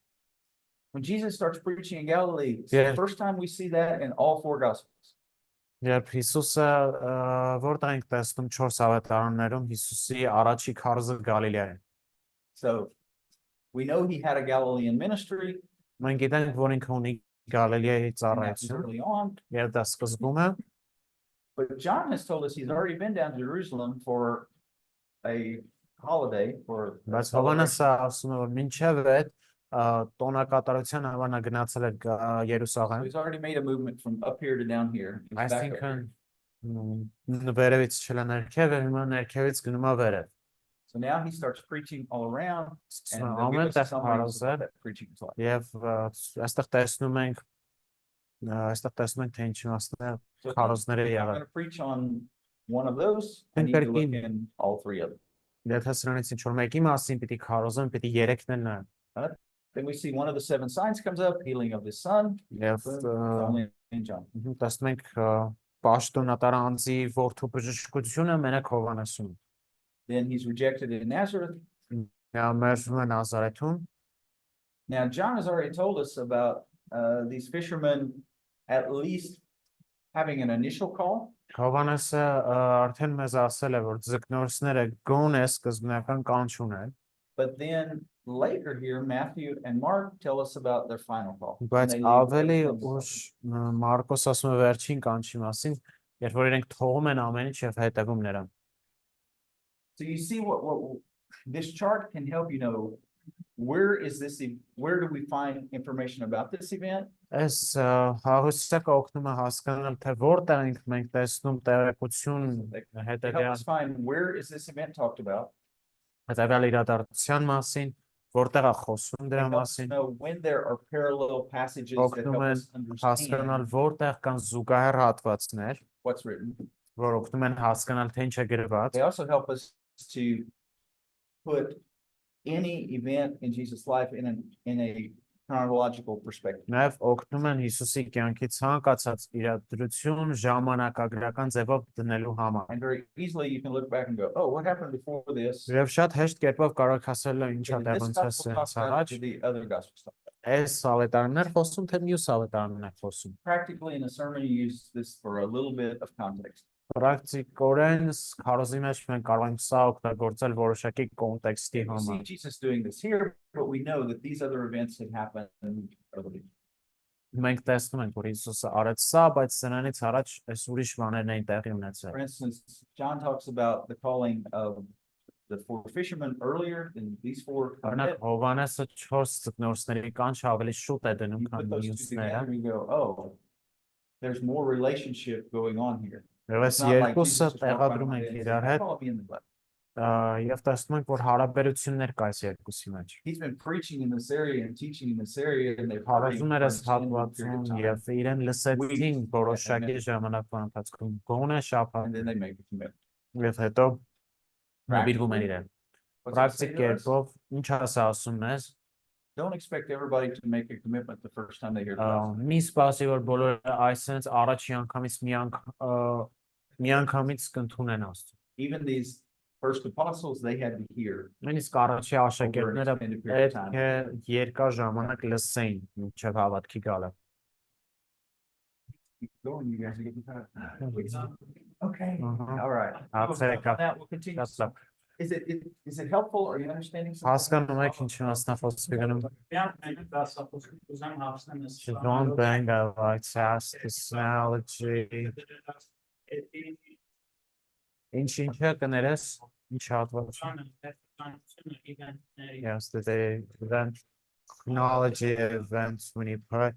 when Jesus starts preaching in Galilee, it's Yeah. the first time we see that in all 4 gospels. Երբ Հիսուսը որտեղ ենք տեսնում 4 ավետարաններում Հիսուսի առաջի քարոզը Գալիլեա է։ So we know he had a Galilean ministry. Մենք գիտենք, որ ինքը ունի Գալիլեայի And that was ծառայություն, early on. եւ դա սկզբում է, But John has told us he's already been down to Jerusalem for a holiday for. a բայց celebration. Հովանեսը ասում է, որ մինչև այդ տոնակատարության հավանա գնացել է So Երուսաղեմ, he's already made a movement from up here to down here. He's back up այսինքն here. վերևից չելա ներքև, եւ հիմա ներքևից գնում է վերև։ So now he starts preaching all around and they'll Ամեն give us a տեղ summary of what քարոզել that preaching is like. եւ այստեղ տեսնում ենք թե ինչ իմաստներ So if քարոզները I'm եղել։ going to preach on one of those, I need to look in all three of them. Եթե սրանից ինչ որ մեկի մասին պիտի քարոզեմ, պիտի երեքն էլ նայեմ։ Then we see one of the 7 signs comes up, healing of the son, Եվ only in John. տեսնում ենք պաշտոնատար անձի որդու բժշկությունը մենակ Հովհաննեսում։ Then he's rejected in Nazareth. Նա մերժվում է Նազարեթում։ Now, John has already told us about these fishermen at least having an initial call. Հովհաննեսը արդեն մեզ ասել է, որ ձկնորսները գոնե սկզբնական կանչ ունեն, But then later here, Matthew and Mark tell us about their final call. բայց ավելի ուշ Մարկոս ասում է վերջին կանչի մասին, երբ որ իրենք թողում են ամեն ինչ եւ հետևում նրան։ So you see what this chart can help you know where do we find information about this event? Այս հաղորդակը օգնում է հասկանալ, թե որտեղ ենք մենք տեսնում տեղեկություն They help հետևյալ us find where is this event talked about? հետևյալ իրադարձության մասին, որտեղ է խոսում They դրա help us մասին, know when there are parallel passages that օգնում help են us understand հասկանալ որտեղ կան զուգահեռ հատվածներ, what's written. որ օգնում են հասկանալ թե ինչ է գրված, They also help us to put any event in Jesus' life in a chronological perspective. նաև օգնում են Հիսուսի կյանքի ցանկացած իրադրություն ժամանակագրական ձևով դնելու համար։ And very easily you can look back and go, oh, what happened before this? Եվ շատ հեշտ կերպով կարող ասել ինչ Did ադեղ this ոնց gospel talk է about it? առաջ, Did the other gospels talk about it? այս ավետարաններ խոսում, թե մյուս ավետարաններ խոսում։ Practically in a sermon, you use this for a little bit of context. Պրակտիկորեն քարոզի մեջ մենք կարող ենք սա օգտագործել որոշակի կոնտեքստի We see համար։ Jesus doing this here, but we know that these other events had happened earlier. Մենք տեսնում ենք, որ Հիսուսը արեց սա, բայց սրանից առաջ այս ուրիշ բաներն էին տեղի ունեցել։ For instance, John talks about the calling of the 4 fishermen earlier than these 4. Օրինակ Հովհաննեսը 4 ձկնորսների կանչ ավելի շուտ է դնում, You put քան those two մյուսները։ together, you go, oh, there's more relationship going on here. Եվ այս It's not like երկուսը Jesus just walked by տեղադրում one ենք day and իրար said, հետ, "Follow me in the blood." եւ տեսնում ենք, որ հարաբերություններ կա այս երկուսի մեջ։ He's been preaching in this area and teaching in this area and they've heard him Հարազում էր for այս an extended period հատվածում of time, եւ իրեն լսեցին որոշակի ժամանակվա ընթացքում գոնե and շաբաթ then they make a commitment. եւ հետո նվիրվում են իրեն։ What's that say Պրակտիկ to us? կերպով ինչ ասա ասում ես, Don't expect everybody to make a commitment the first time they hear the gospel. մի սպասի որ բոլորը այսպես առաջի անգամից մի անգամից կընդունեն Աստծո։ Even these first apostles, they had to hear. Նույնիսկ առաջի աշակերտները պետք է երկար ժամանակ լսեին մինչև հավատքի գալը։ Keep going, you guys are getting tired. Okay, Uh-huh. all right. Absolutely. On that, we'll continue. That's love. Is it helpful? Are you understanding something? Հասկանում եք ինչ մասնաֆոսքի գնում։ You don't bang a like sass this analogy. Ինչ է կներես, ինչ հատված։ Yes, the event chronology events when you put